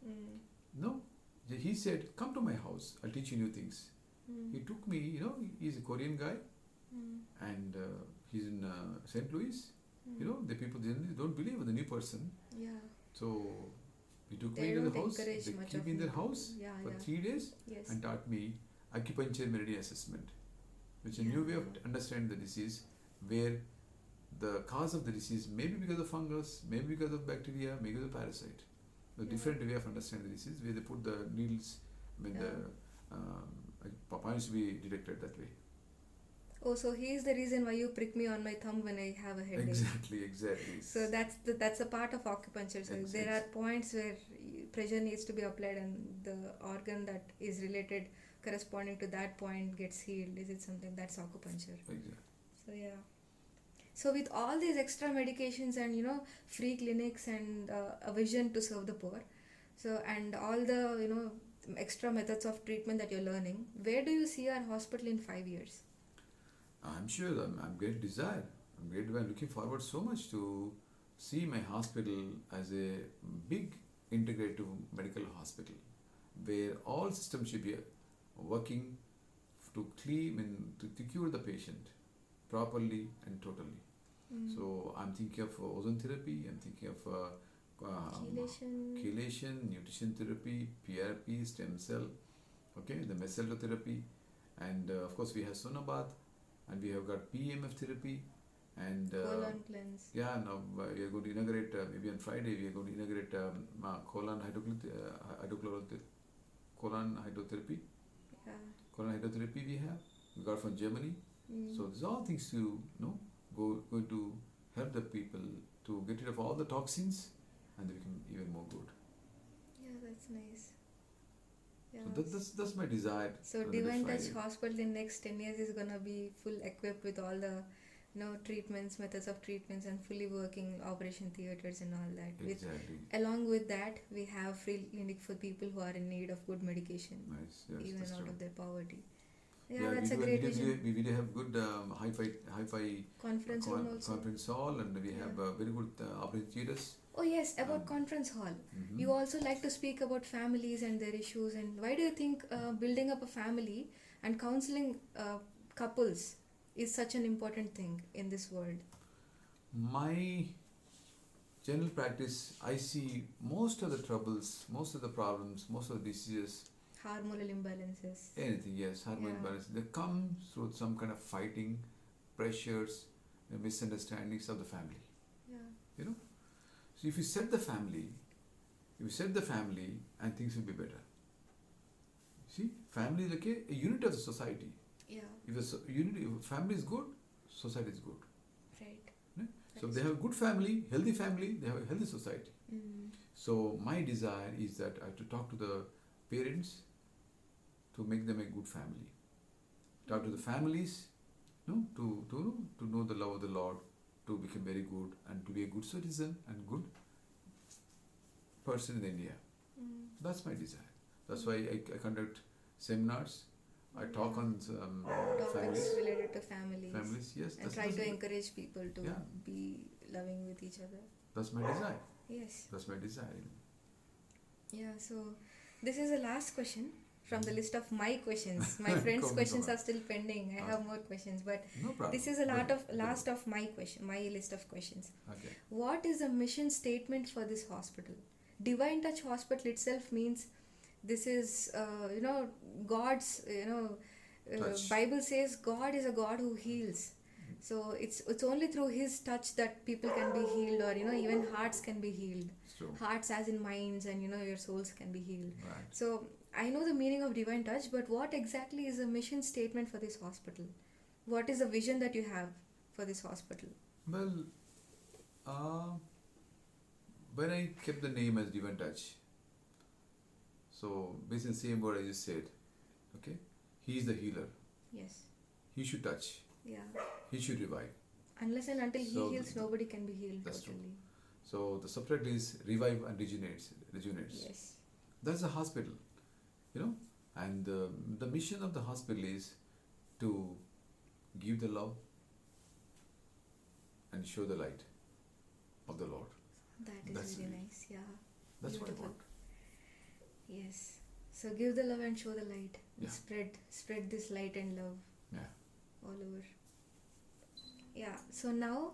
Mm. No, he said, "Come to my house. I'll teach you new things." Mm. He took me. He's a Korean guy, Mm. and he's in St. Louis. Mm. The people generally don't believe in the new person. Yeah, So he took they me to don't the house. encourage They much keep of me in their people. house Yeah, for yeah. 3 days Yes. and taught me acupuncture meridian assessment, which is a new way of Yeah. understanding the disease, where the cause of the disease may be because of fungus, maybe because of bacteria, maybe because of parasite. The Yeah. different way of understanding the disease, where they put the needles when Yeah. the points to be detected that way. Oh, so he is the reason why you prick me on my thumb when I have a headache. Exactly. So that's a part of acupuncture. So there are points where pressure needs to be applied and the organ that is related corresponding to that point gets healed, is it something that's acupuncture? Exactly. So yeah. So with all these extra medications and free clinics and a vision to serve the poor, so and all the extra methods of treatment that you're learning, where do you see our hospital in 5 years? I'm sure I'm great desire. I'm looking forward so much to see my hospital as a big integrative medical hospital where all systems should be working to clean and to cure the patient properly and totally. Mm. So I'm thinking of ozone therapy, I'm thinking of chelation, nutrition therapy, PRP, stem cell, okay, the mesothelioma therapy, and of course we have Sonabath, and we have got PEMF therapy, and colon cleanse. yeah, now we are going to inaugurate maybe on Friday we are going to inaugurate colon hydrotherapy. Yeah. Colon hydrotherapy we got from Germany. Mm. So these are all things to going to help the people to get rid of all the toxins and they become even more good. Yeah, that's nice. Yeah. So that's my desire. So for the Divine next Touch 5 years. Hospital in next 10 years is gonna be full equipped with all the treatments, methods of treatments, and fully working operation theaters and all that. Exactly. Along with that, we have free clinic for people who are in need of good medication, Nice. Yes, even that's out true. of their poverty. Yeah, that's a we great do, vision. we do have good hi-fi Conference room also. conference hall, and we have Yeah. very good operating theaters. Oh yes, about conference hall. Mhm. You also like to speak about families and their issues, and why do you think building up a family and counseling couples is such an important thing in this world? My general practice, I see most of the troubles, most of the problems, most of the diseases, Hormonal imbalances. anything, yes, hormone Yeah. imbalance, they come through some kind of fighting, pressures, and misunderstandings of the family. Yeah. So if you set the family, and things will be better. See, family is like a unit of the society. Yeah. If family is good, society is good. Right. So if they have a good family, healthy family, they have a healthy society. Mm. So my desire is that I have to talk to the parents to make them a good family. Talk to the families, to know the love of the Lord, to become very good and to be a good citizen and good person in India. Mm. That's my desire. That's why I conduct seminars. I talk on Topics families. related to families. Families, yes. And try to encourage people to Yeah. be loving with each other. That's my desire. Yes. That's my desire. Yeah, so this is the last question from the list of my questions. My friends' Come on, questions come on. are still pending. I have more questions, but No problem. this is a Go last ahead. of my list of questions. Okay. What is the mission statement for this hospital? Divine Touch Hospital itself means this is God's Touch. Bible says God is a God who heals. So it's only through His touch that people can be healed, or even hearts can be healed. It's true. Hearts, as in minds, and your souls can be healed. Right. So I know the meaning of Divine Touch, but what exactly is the mission statement for this hospital? What is the vision that you have for this hospital? Well, when I kept the name as Divine Touch, so basically the same word I just said, okay? He is the healer. Yes. He should touch. Yeah. He should revive. Unless and until So He heals, nobody can be healed that's true. totally. So the subtitle is Revive and Rejuvenates. Yes. That's a hospital, and the mission of the hospital is to give the love and show the light of the Lord. That is That's very it. nice. Yeah. That's Beautiful. what I want. Yes. So give the love and show the light. Yeah. Spread this light and love Yeah. all over. Yeah. So now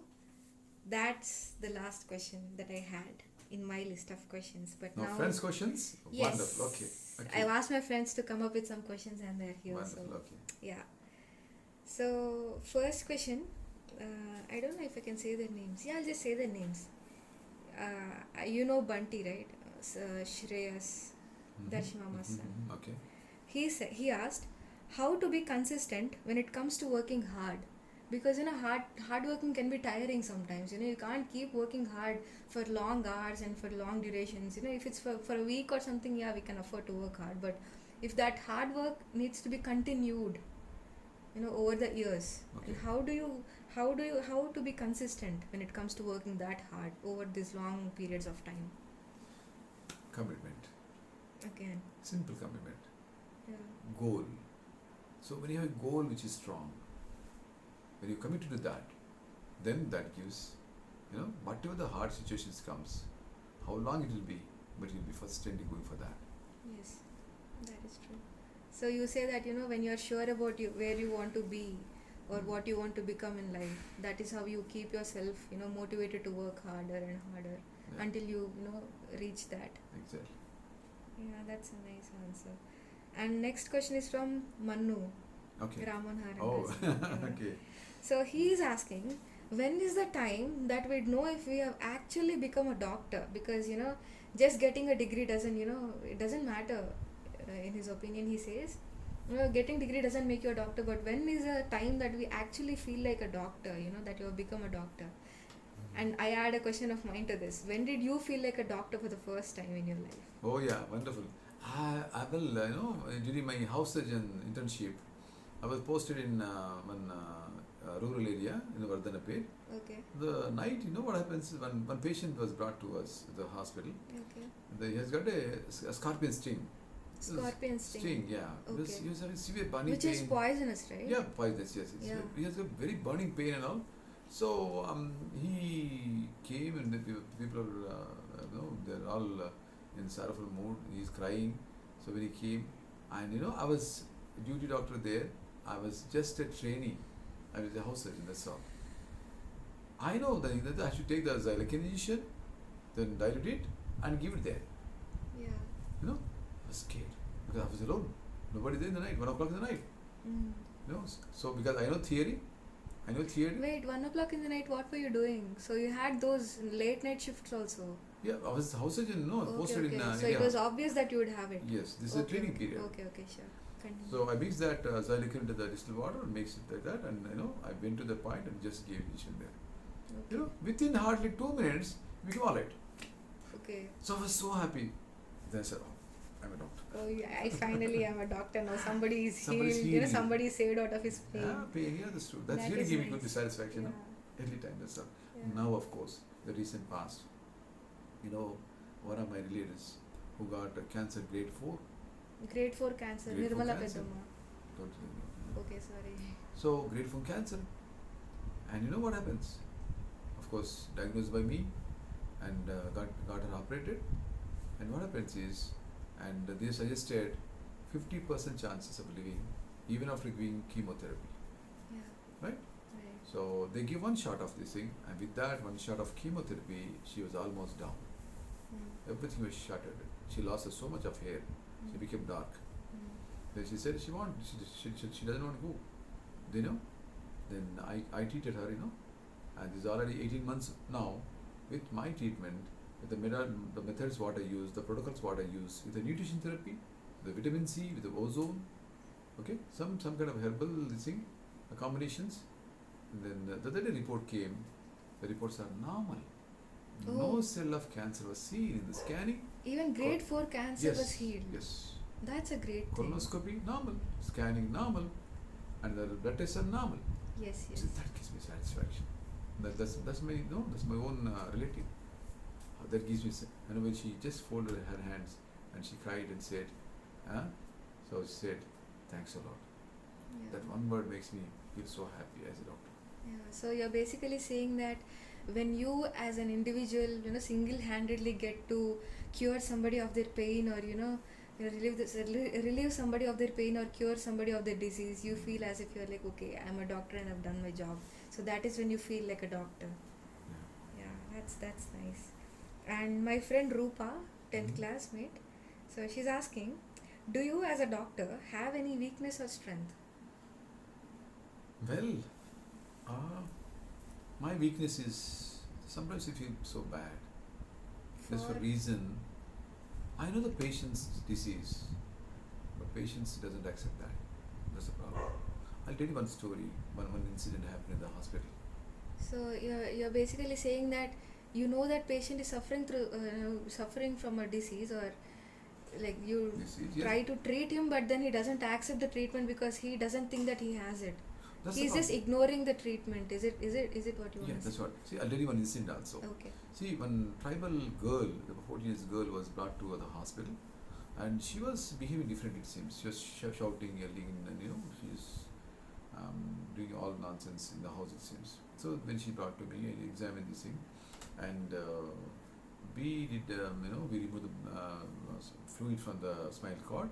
that's the last question that I had in my list of questions. But Now, now friends' questions? yes. Wonderful. Okay. I've asked my friends to come up with some questions and they're here. Wonderful. So Okay. yeah. So first question, I don't know if I can say their names. Yeah, I'll just say their names. Bunty, right? Shreyas, Darshmama's son. Okay. He asked how to be consistent when it comes to working hard. because hard working can be tiring sometimes. You can't keep working hard for long hours and for long durations. If it's for a week or something, yeah, we can afford to work hard. But if that hard work needs to be continued, over the years, Okay. and how to be consistent when it comes to working that hard over these long periods of time? Commitment. Again. Simple commitment. Yeah. Goal. So when you have a goal which is strong, when you commit to that, then that gives, whatever the hard situations comes, how long it will be, but you'll be constantly going for that. Yes, that is true. So you say that when you're sure about where you want to be or what you want to become in life, that is how you keep yourself motivated to work harder and harder Yeah, until you reach that. exactly. Yeah, that's a nice answer. And next question is from Manu Okay. Ramanharan. Oh, Yeah. okay. So he is asking, when is the time that we'd know if we have actually become a doctor? Because just getting a degree doesn't it doesn't matter. In his opinion, he says, getting degree doesn't make you a doctor. But when is a time that we actually feel like a doctor? That you have become a doctor. And I add a question of mine to this. When did you feel like a doctor for the first time in your life? Oh yeah, wonderful. I will, during my house surgeon internship, I was posted in one rural area in Vardhanapet. Okay. The night, what happens is one patient was brought to us at the hospital. Okay. He has got a scorpion sting. Scorpion sting. Yeah. Okay. He was having severe burning Which pain. is poisonous, right? Yeah, poisonous, yes. Yeah. He has got very burning pain and all. So he came and the people are, they're all in sorrowful mood. He's crying. So when he came, and I was duty doctor there. I was just a trainee. I was a house surgeon, that's all. I know that I should take the xylocaine injection, then dilute it and give it there. Yeah. I was scared because I was alone. Nobody there in the night, 1 o'clock in the night. Mm. So because I know theory. Wait, 1 o'clock in the night, what were you doing? So you had those late night shifts also? Yeah, I was house surgeon, posted Okay. in So India. it was obvious that you would have it. Yes, this is a training period. Okay, sure. Continue. So I mixed that xylocaine into the distilled water and mixed it like that, and I went to the point and just gave injection there. Okay. Within hardly 2 minutes, we came all right. Okay. So I was so happy. Then I said, "Oh, I'm a doctor." Oh, yeah, I finally am a doctor now. Somebody is Somebody's healed. healed. Somebody is saved out of his pain. Yeah, pain. Yeah, that's true. That's That really is giving me nice. good satisfaction. Yeah. Every time that's all. Yeah. Now, of course, the recent past. One of my relatives who got cancer grade 4. Grade 4 cancer. Grade 4 Nirmala cancer. Peddamma. Totally. Okay, sorry. So grade 4 cancer, and you know what happens? Of course, diagnosed by me, and got her operated. And what happens is, and they suggested 50% chances of living, even after giving chemotherapy. Yeah. Right? Right. So they give one shot of this thing, and with that one shot of chemotherapy, she was almost down. Mm. Everything was shattered. She lost so much of hair. She Mm. became dark. Mm. Then she said she doesn't want to go. Then I treated her, and this is already 18 months now. With my treatment, with the methods what I use, the protocols what I use, with the nutrition therapy, the vitamin C, with the ozone, okay, some kind of herbal thing, combinations, and then the other day report came. The reports are normal. No Oh. cell of cancer was seen in the scanning. Even grade 4 cancer Yes. was healed. Yes. That's a great thing. Colonoscopy normal, scanning normal, and the blood tests are normal. Yes. So that gives me satisfaction. That's my own relative. That gives me. When she just folded her hands and she cried and said, So she said, "Thanks a lot." Yeah. That one word makes me feel so happy as a doctor. Yeah. So you're basically saying that when you as an individual, single-handedly get to cure somebody of their pain, or relieve somebody of their pain, or cure somebody of their disease, you feel as if you're like, okay, I'm a doctor and I've done my job. So that is when you feel like a doctor. Yeah. Yeah, that's nice. And my friend Rupa, 10th Mhm. classmate, so she's asking, do you as a doctor have any weakness or strength? Well, my weakness is sometimes I feel so bad. Just for reason, I know the patient's disease, but patients doesn't accept that. That's the problem. I'll tell you one story. One incident happened in the hospital. So you're basically saying that you know that patient is suffering through suffering from a disease, or like you This is, yes, try to treat him, but then he doesn't accept the treatment because he doesn't think that he has it. that's the He's just problem. ignoring the treatment. Is it what you Yeah, want to that's say? what. See, I'll tell you one incident also. Okay. See, one tribal girl, the 14 years girl, was brought to the hospital, and she was behaving differently. It seems she was shouting, yelling, and she's doing all nonsense in the house. It seems. So when she brought to me, I examined this thing, and we did, we removed the fluid from the spinal cord,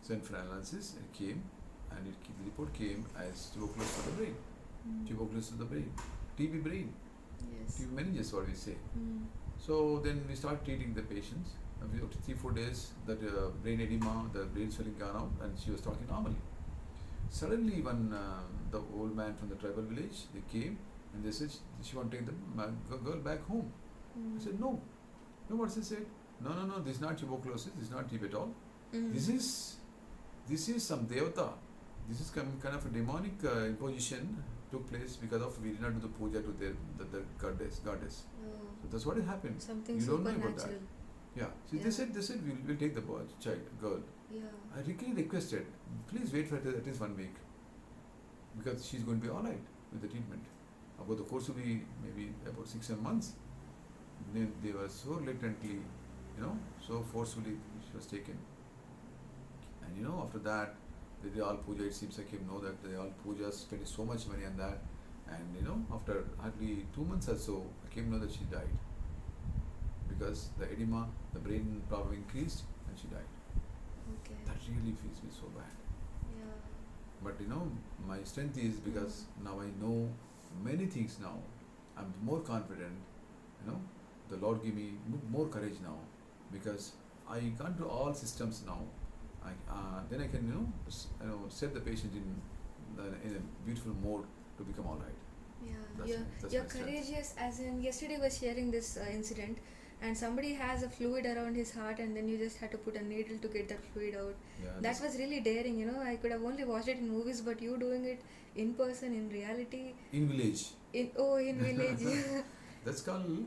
sent for analysis, and it came, and the report came as tuberculosis of the brain, tuberculosis of the brain, TB brain, Yes. TB meninges, what we say. Mm. So then we start treating the patients. After 3-4 days, that brain edema, the brain swelling gone out, and she was talking normally. Suddenly, one the old man from the tribal village, they came and they said she want to take the girl back home. I said no. No, what she said? No. This is not tuberculosis. This is not TB at all. Mm. This is some devata. This is kind of a demonic imposition took place because of we did not do the puja to the goddess. Oh, So that's what had happened. something You don't know about supernatural. Yeah. So Yeah. they said we'll take the boy, girl. Yeah. I really requested, please wait for at least 1 week, because she's going to be all right with the treatment. About the course will be maybe about 6-7 months. Then they were so reluctantly, so forcefully she was taken. And after that, they did all puja. It seems I came know that they all pujas, spending so much money on that. And after hardly 2 months or so, I came know that she died. Because the edema, the brain problem increased, and she died. Okay. That really feels me so bad. Yeah. But my strength is because now I know many things now. I'm more confident. The Lord give me more courage now, because I gone to all systems now. Then I can set the patient in a beautiful mode to become all right. Yeah. That's you're my- that's you're my strength. courageous. As in yesterday was sharing this incident, and somebody has a fluid around his heart, and then you just had to put a needle to get that fluid out. Yeah, That was really daring. I could have only watched it in movies, but you doing it in person, in reality, in village. in village. That's called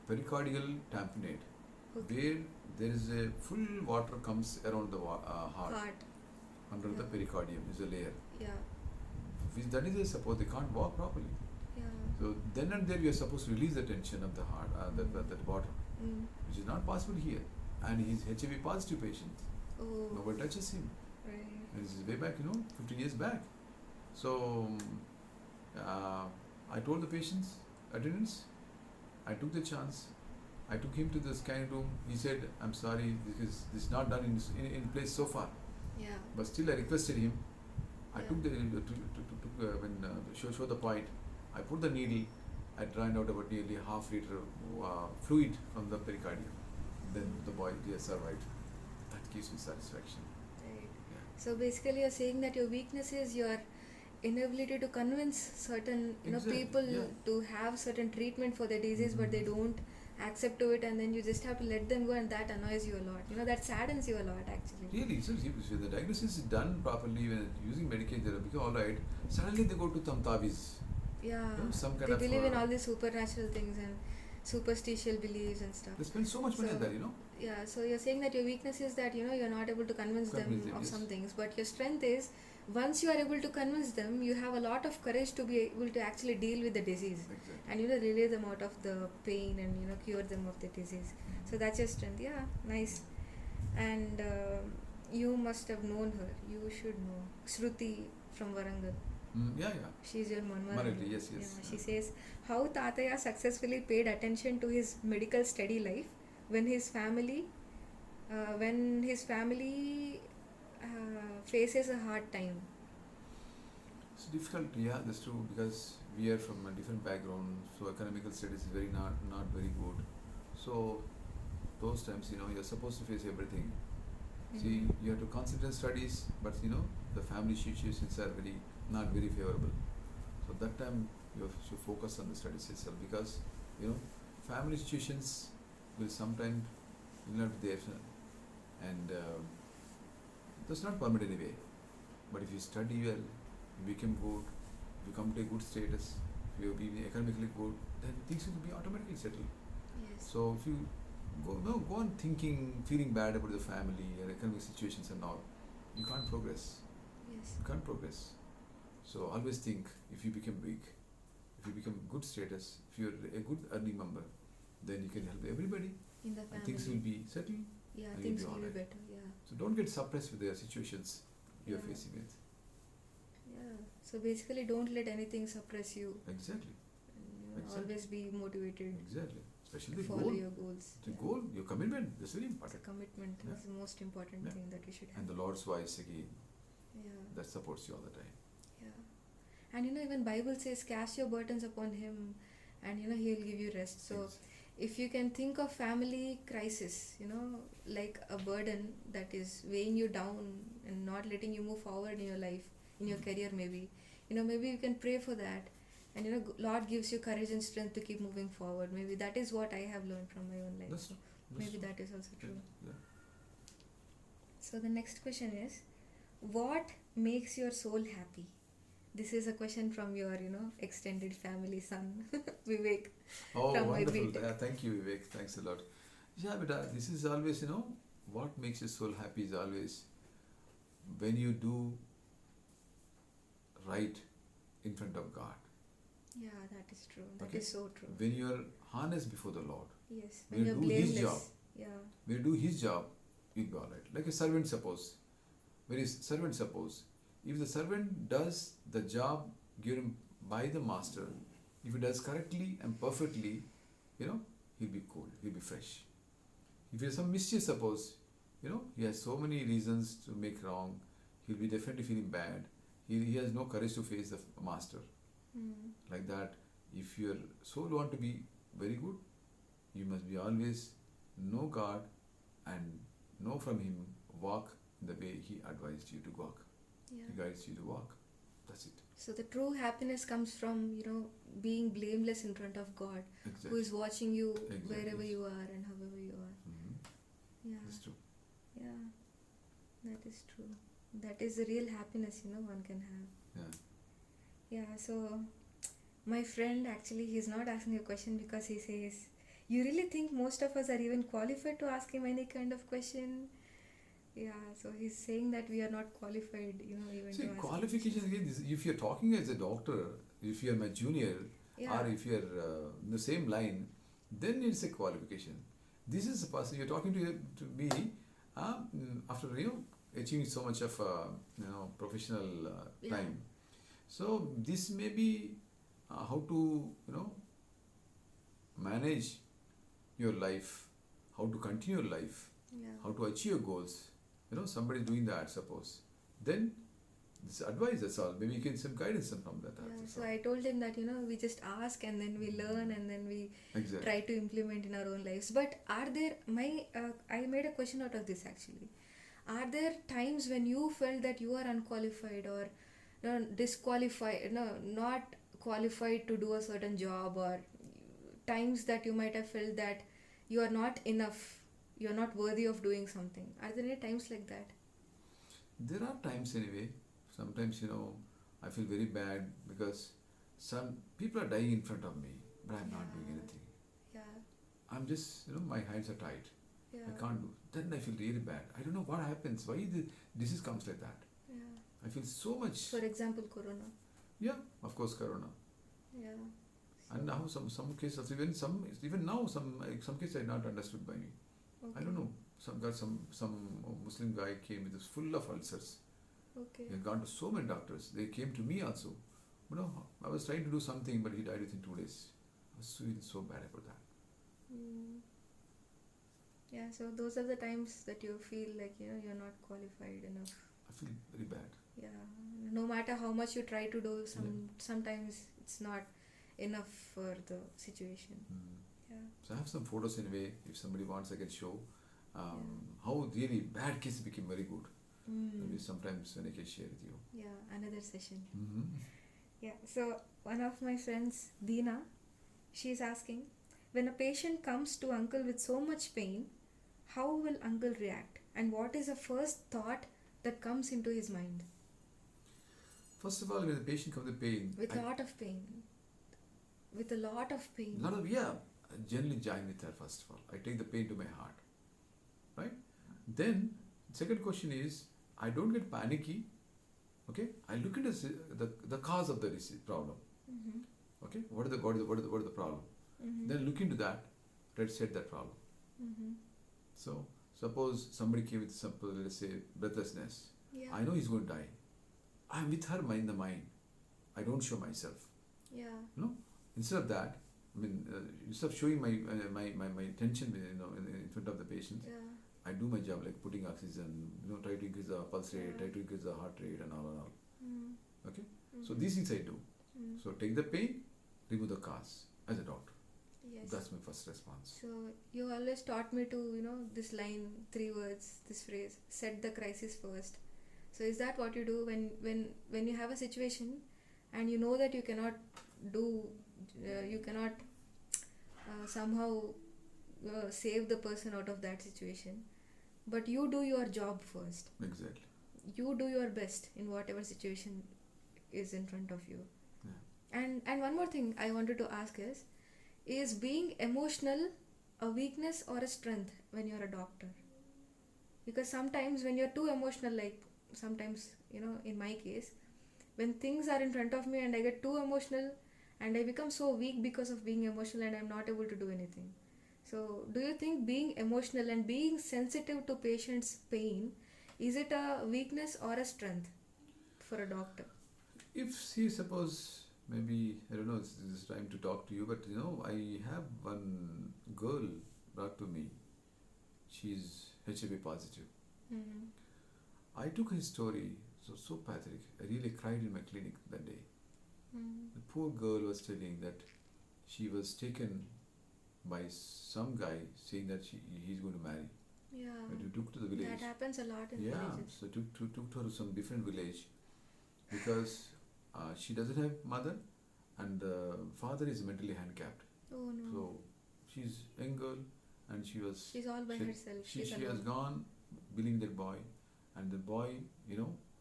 pericardial tamponade, Okay. where there is a full water comes around the heart. Heart. Under the Yeah. pericardium is a layer. Yeah. That is a suppose they can't walk properly. Yeah. So then and there we are supposed to release the tension of the heart, that water, Mm. which is not possible here. And he's HIV positive patient. Oh. Nobody touches him. Right. And this is way back, 15 years back. So I told the patients, attendants, I took the chance. I took him to the scanning room. He said, I'm sorry, this is not done in place so far. Yeah. But still I requested him. I Yeah. took when show the point, I put the needle. I drained out about nearly half liter fluid from the pericardium. Then the boy survived. That gives me satisfaction. Right. Yeah. So basically, you're saying that your weakness is your inability to convince certain Exactly, people yeah. to have certain treatment for their disease, but they don't accept to it, and then you just have to let them go, and that annoys you a lot. That saddens you a lot, actually. Really, so if the diagnosis is done properly when using medication therapy, all right. Suddenly they go to some taviz. Yeah. Some kind They of believe in all these supernatural things and superstitial beliefs and stuff. They spend so much money on So- that, Yeah, so you're saying that your weakness is that you're not able to convince them Convince them, of yes. some things, but your strength is once you are able to convince them, you have a lot of courage to be able to actually deal with the disease Exactly. and relieve them out of the pain and cure them of the disease. So that's your strength. Yeah, nice. And you must have known her. You should know Shruti from Warangal. Yeah. She's your Manmara. Marathi, yes. Yeah, she says how Tataya successfully paid attention to his medical study life when his family faces a hard time. It's difficult, yeah, that's true, because we are from a different background, so economical studies is not very good. So those times, you're supposed to face everything. See, you have to concentrate on studies, but the family situations are not very favorable. So that time you should focus on the studies itself, because family situations will sometimes not be there, and that's not permanent anyway. But if you study well, you become good, you come to a good status, if you be economically good, then things will be automatically settled. Yes. So if you go on thinking, feeling bad about the family or economic situations and all, you can't progress. Yes. You can't progress. So always think, if you become weak, if you become good status, if you're a good earning member, then you can help everybody In the and family. things will be settled. Yeah, and things you'll be will be alright. better. Yeah. So don't get suppressed with the situations you're Yeah. facing with. Yeah. So basically, don't let anything suppress you. Exactly. And, Exactly. always be motivated. Exactly. Especially To the follow goal. your goals. The Yeah. goal, your commitment, that's very It's a important. commitment. Yeah. Is the most important Yeah. thing that we should have. And the Lord's voice again, Yeah. that supports you all the time. Yeah. And even Bible says, cast your burdens upon Him, and He'll give you rest. So Ex- if you can think of family crisis, like a burden that is weighing you down and not letting you move forward in your life, in your career, maybe you can pray for that, and Lord gives you courage and strength to keep moving forward. Maybe that is what I have learned from my own life. That's So that's maybe true. that is also true. Yeah. So the next question is, what makes your soul happy? This is a question from your, extended family son, Vivek. Oh, From my wonderful. B.Tech. Yeah, thank you, Vivek. Thanks a lot. Yeah, but this is always, what makes your soul happy is always when you do right in front of God. Yeah, that is true. That Okay. is so true. When you are honest before the Lord, Yes, when when you're you do His blameless. job. Yeah. when you do His job, you'll be alright. Like a servant, suppose. If the servant does the job given by the master, if he does correctly and perfectly, he'll be cool, he'll be fresh. If he has some mischief, suppose, he has so many reasons to make wrong, he'll be definitely feeling bad. He has no courage to face the master. Mm. Like that, if your soul want to be very good, you must be always know God and know from Him, walk in the way He advised you to walk. Yeah. He guides you to walk. That's it. So the true happiness comes from, being blameless in front of God, who Exactly. is watching you Exactly. wherever you are and however you are. Mhm. Yeah. That's true. Yeah. That is true. That is the real happiness, one can have. Yeah. Yeah, so my friend actually, he's not asking a question because he says, you really think most of us are even qualified to ask him any kind of question? Yeah, so he's saying that we are not qualified, even See, to ask him qualifications again, if you're talking as a doctor, if you're my junior, Yeah. or if you're in the same line, then it's a qualification. This is a person you're talking to me after achieving so much of professional Yeah. time. So this may be how to manage your life, how to continue your life, Yeah. how to achieve your goals. Somebody doing that, suppose. Then this advice, that's all. Maybe you can some guidance from that. Yeah, That's so all. I told him that we just ask and then we learn and then we Exactly. try to implement in our own lives. But are there I made a question out of this actually. Are there times when you felt that you are unqualified or disqualified, not qualified to do a certain job, or times that you might have felt that you are not enough, you are not worthy of doing something? Are there any times like that? There are times anyway. Sometimes I feel very bad because some people are dying in front of me, but I'm not doing anything. Yeah. I'm just my hands are tied. Yeah. I can't do. Then I feel really bad. I don't know what happens. Why the disease comes like that? Yeah. I feel so much. For example, corona. Yeah, of course, Corona. Yeah. And now some cases, even now some cases are not understood by me. Okay. I don't know. Some Muslim guy came with this full of ulcers. Okay. He had gone to so many doctors. They came to me also. I was trying to do something, but he died within 2 days. I was feeling so bad about that. Mm. Yeah, so those are the times that you feel like you're not qualified enough. I feel very bad. Yeah, no matter how much you try to do, sometimes it's not enough for the situation. Mm. Yeah. So I have some photos anyway. If somebody wants, I can show how really bad cases became very good. Maybe sometimes when I can share with you. Yeah, another session. Mm-hmm. Yeah, so one of my friends, Deena, she's asking, when a patient comes to uncle with so much pain, how will uncle react? And what is the first thought that comes into his mind? First of all, when the patient comes with pain, With a lot of pain. With a lot of pain. I generally join with her. First of all, I take the pain to my heart, right? Then second question is, I don't get panicky. Okay, I look into the cause of the problem. Mm-hmm. Okay, what is the problem? Mm-hmm. Then look into that. Let's set that problem. Mm-hmm. So suppose somebody came with some, let's say, breathlessness. Yeah. I know he's going to die. I'm with her in the mind. I don't show myself. Yeah. No, instead of that, instead of showing my tension, in front of the patient, Yeah. I do my job like putting oxygen, try to increase the pulse rate, try to increase the heart rate, and all. Mm-hmm. Okay, so these things I do. Mm-hmm. So take the pain, remove the cause as a doctor. Yes. That's my first response. So you always taught me to, this line, 3 words, this phrase, set the crisis first. So is that what you do when you have a situation and you know that you cannot somehow save the person out of that situation, but you do your job first. Exactly. You do your best in whatever situation is in front of you. Yeah. And one more thing I wanted to ask is being emotional a weakness or a strength when you're a doctor? Because sometimes when you're too emotional, like sometimes, in my case, when things are in front of me and I get too emotional and I become so weak because of being emotional and I'm not able to do anything. So do you think being emotional and being sensitive to patients' pain, is it a weakness or a strength for a doctor? If suppose maybe, I don't know, this is time to talk to you, but I have one girl brought to me. She's HIV positive. Mm-hmm. I took her story, so pathetic. I really cried in my clinic that day. Mm-hmm. The poor girl was telling that she was taken by some guy saying that he's going to marry. Yeah. But we took to the village. That happens a lot in villages. So took her to some different village because she doesn't have mother and the father is mentally handicapped. Oh no. So she's a young girl and she's all by herself. She She's has alone. gone billing that boy, and the boy,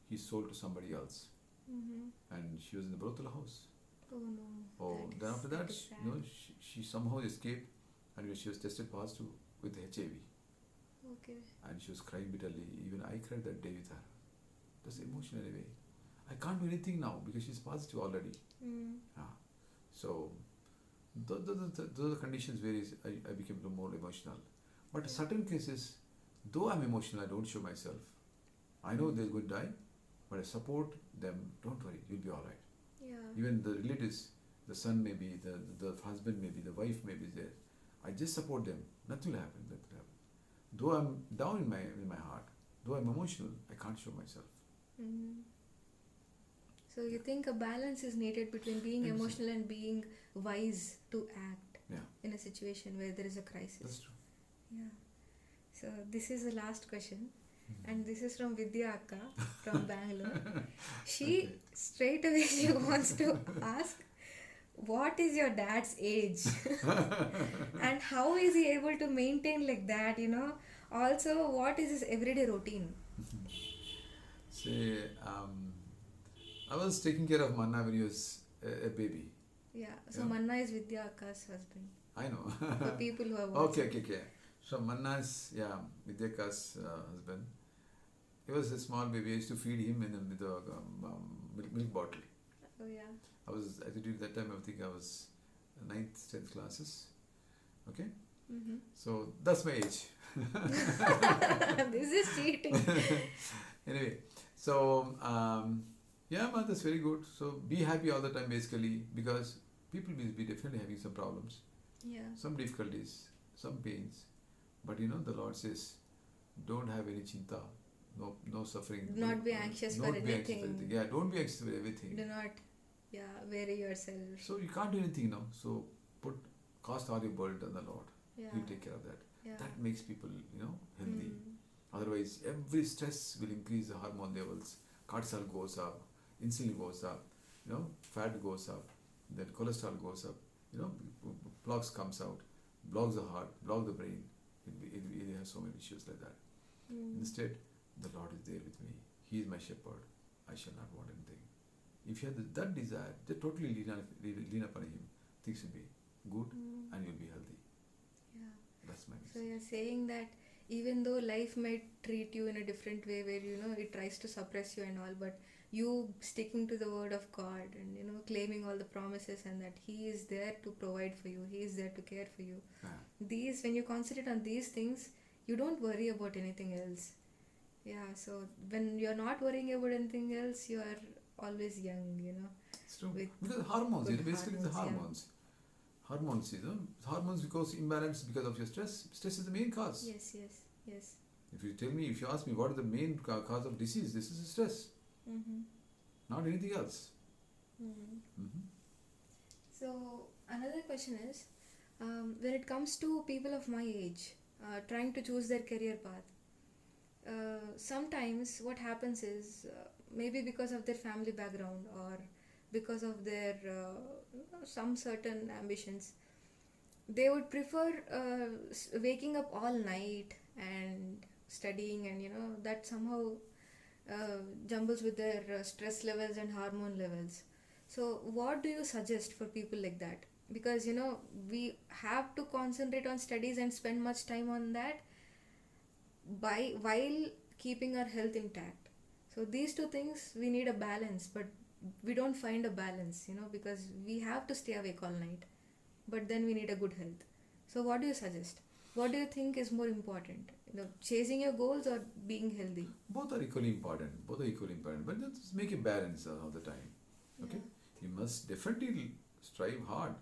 he's sold to somebody else, Mm-hmm. and she was in the brothel house. Oh no. Then after that, is sad. she somehow escaped, and she was tested positive with HIV, Okay. and she was crying bitterly. Even I cried that day with her. That's emotional anyway. I can't do anything now because she's positive already. Mm. So those conditions where I became more emotional. But certain cases, though I'm emotional, I don't show myself. I know they're going to die, but I support them. Don't worry, you'll be all right. Yeah. Even the relatives, the son may be, the husband may be, the wife may be there. I just support them. Nothing will happen. Though I'm down in my heart, though I'm emotional, I can't show myself. Mm-hmm. So you think a balance is needed between being Yes. emotional and being wise to act Yeah, in a situation where there is a crisis. that's true. Yeah. So this is the last question, Mhm. and this is from Vidya Akka from Bangalore. She Okay. straight away she wants to ask, what is your dad's age? And how is he able to maintain like that, Also, what is his everyday routine? Say, I was taking care of Manna when he was a baby. Yeah. So Yeah. Manna is Vidya Akka's husband. I know. For people who are watching. Okay. So Manna's, Vidyaka's husband. He was a small baby. I used to feed him with a milk bottle. Oh yeah. I think that time I think I was 9th, 10th classes. Okay. Mm-hmm. So that's my age. This is cheating. Anyway, so man, that's very good. So be happy all the time basically, because people will be definitely having some problems, Yeah. some difficulties, some pains. But the Lord says, don't have any chinta, no suffering. Do not be anxious for Don't be anxious anything. Yeah, don't be anxious for everything. Do not, weary yourself. So you can't do anything now. So cast all your burden on the Lord. Yeah. He'll take care of that. Yeah. That makes people, healthy. Mm. Otherwise, every stress will increase the hormone levels. Cortisol goes up, insulin goes up, fat goes up, then cholesterol goes up, plaques comes out, blocks the heart, block the brain. It has so many issues like that. Mm. Instead, the Lord is there with me. He is my shepherd. I shall not want anything. if you have that desire, just totally lean upon him. Things will be good and you'll be healthy. Yeah. That's my So message. you're saying that even though life might treat you in a different way, where it tries to suppress you and all, but you sticking to the word of God and claiming all the promises, and that He is there to provide for you, He is there to care for you. Yeah. These, when you concentrate on these things, you don't worry about anything else. Yeah. So when you're not worrying about anything else, you are always young. It's true. With Because hormones, good basically the hormones. hormones. Hormones, hormones because imbalance because of your stress. Stress is the main cause. Yes. If you ask me what is the main cause of disease, this is stress, Mm-hmm. not anything else. Mm-hmm. Mm-hmm. So another question is, when it comes to people of my age trying to choose their career path, sometimes what happens is, maybe because of their family background or because of their some certain ambitions, they would prefer waking up all night and studying, and that somehow jumbles with their stress levels and hormone levels. So what do you suggest for people like that? Because we have to concentrate on studies and spend much time on that while keeping our health intact. So these two things, we need a balance, but we don't find a balance, because we have to stay awake all night, but then we need a good health. So what do you suggest? What do you think is more important, chasing your goals or being healthy? Both are equally important. But just make a balance all the time. Okay? You must definitely strive hard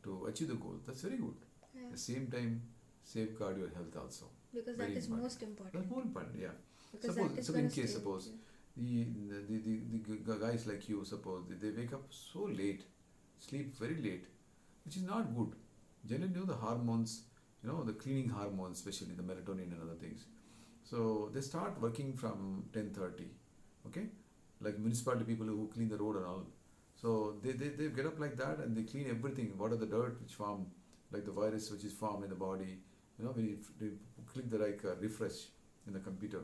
to achieve the goal. That's very good. Yeah. At the same time, safeguard your health also. Because Very that is important. most important. That's more important, yeah. Because Suppose, that is so gonna in case, stay suppose with you. the guys like you, suppose they wake up so late, sleep very late, which is not good. Generally, the hormones, the cleaning hormones, especially the melatonin and other things. So they start working from 10:30, okay, like municipality people who clean the road and all. So they get up like that and they clean everything. What are the dirt which form, like the virus which is formed in the body. When they click the refresh in the computer,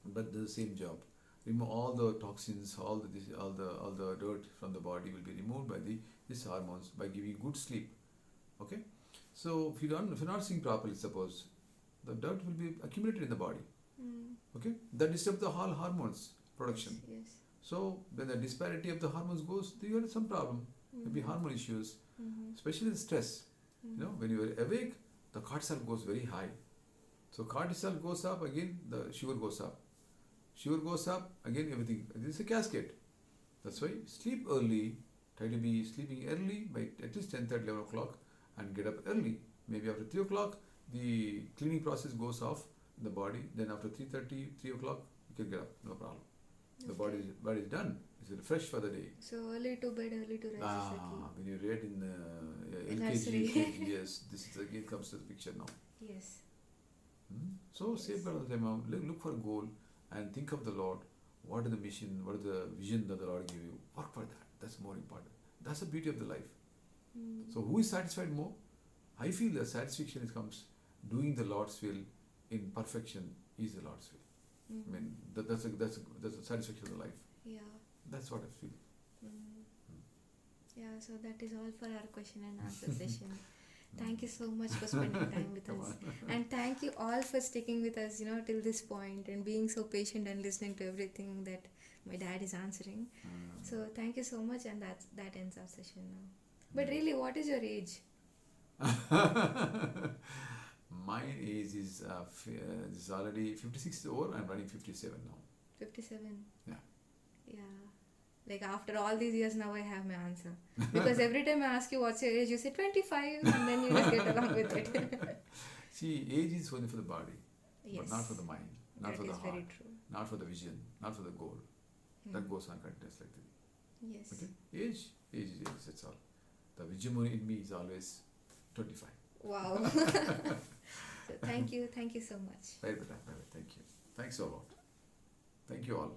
but the same job. Remove all the toxins, all the dirt from the body will be removed by these hormones by giving good sleep. Okay, so if you're not sleeping properly, suppose the dirt will be accumulated in the body. Okay, that disturbs the whole hormones production. Yes. So when the disparity of the hormones goes, you get some problem. Maybe hormone issues, especially the stress. When you are awake, the cortisol goes very high. So cortisol goes up, again the sugar goes up. Sugar goes up, again everything. This is a cascade. That's why sleep early. Try to be sleeping early by at least 10:30, 11 o'clock, and get up early. Maybe after 3 o'clock, the cleaning process goes off in the body. Then after 3:30, 3 o'clock, you can get up, no problem. The body is done. It's refreshed for the day. So early to bed, early to rise is the key. When you read in LKG, Nursery. UKG, yes, this is again comes to the picture now. Yes. So safeguard all the time. Look for a goal and think of the Lord. What is the mission? What is the vision that the Lord give you? Work for that. That's more important. That's the beauty of the life. So who is satisfied more? I feel the satisfaction comes doing the Lord's will in perfection is the Lord's will. I mean that's a satisfaction of the life. Yeah. That's what I feel. Yeah, so that is all for our question and answer session. Thank you so much for spending time with us. And thank you all for sticking with us, till this point and being so patient and listening to everything that my dad is answering. So thank you so much, and that ends our session now. But really, what is your age? My age is already 56 old. I'm running 57 now. 57. Yeah. Yeah. Like after all these years now I have my answer. Because every time I ask you what's your age, you say 25 and then you just get along with it. See, age is only for the body, Yes. but not for the mind, not That for the is heart, very true. not for the vision, not for the goal. That goes on continuously like that. Yes. Okay? Age is age, that's all. The Vijayamuni in me is always 25. Wow. So thank you so much. Right, thank you. Thanks a lot. Thank you all.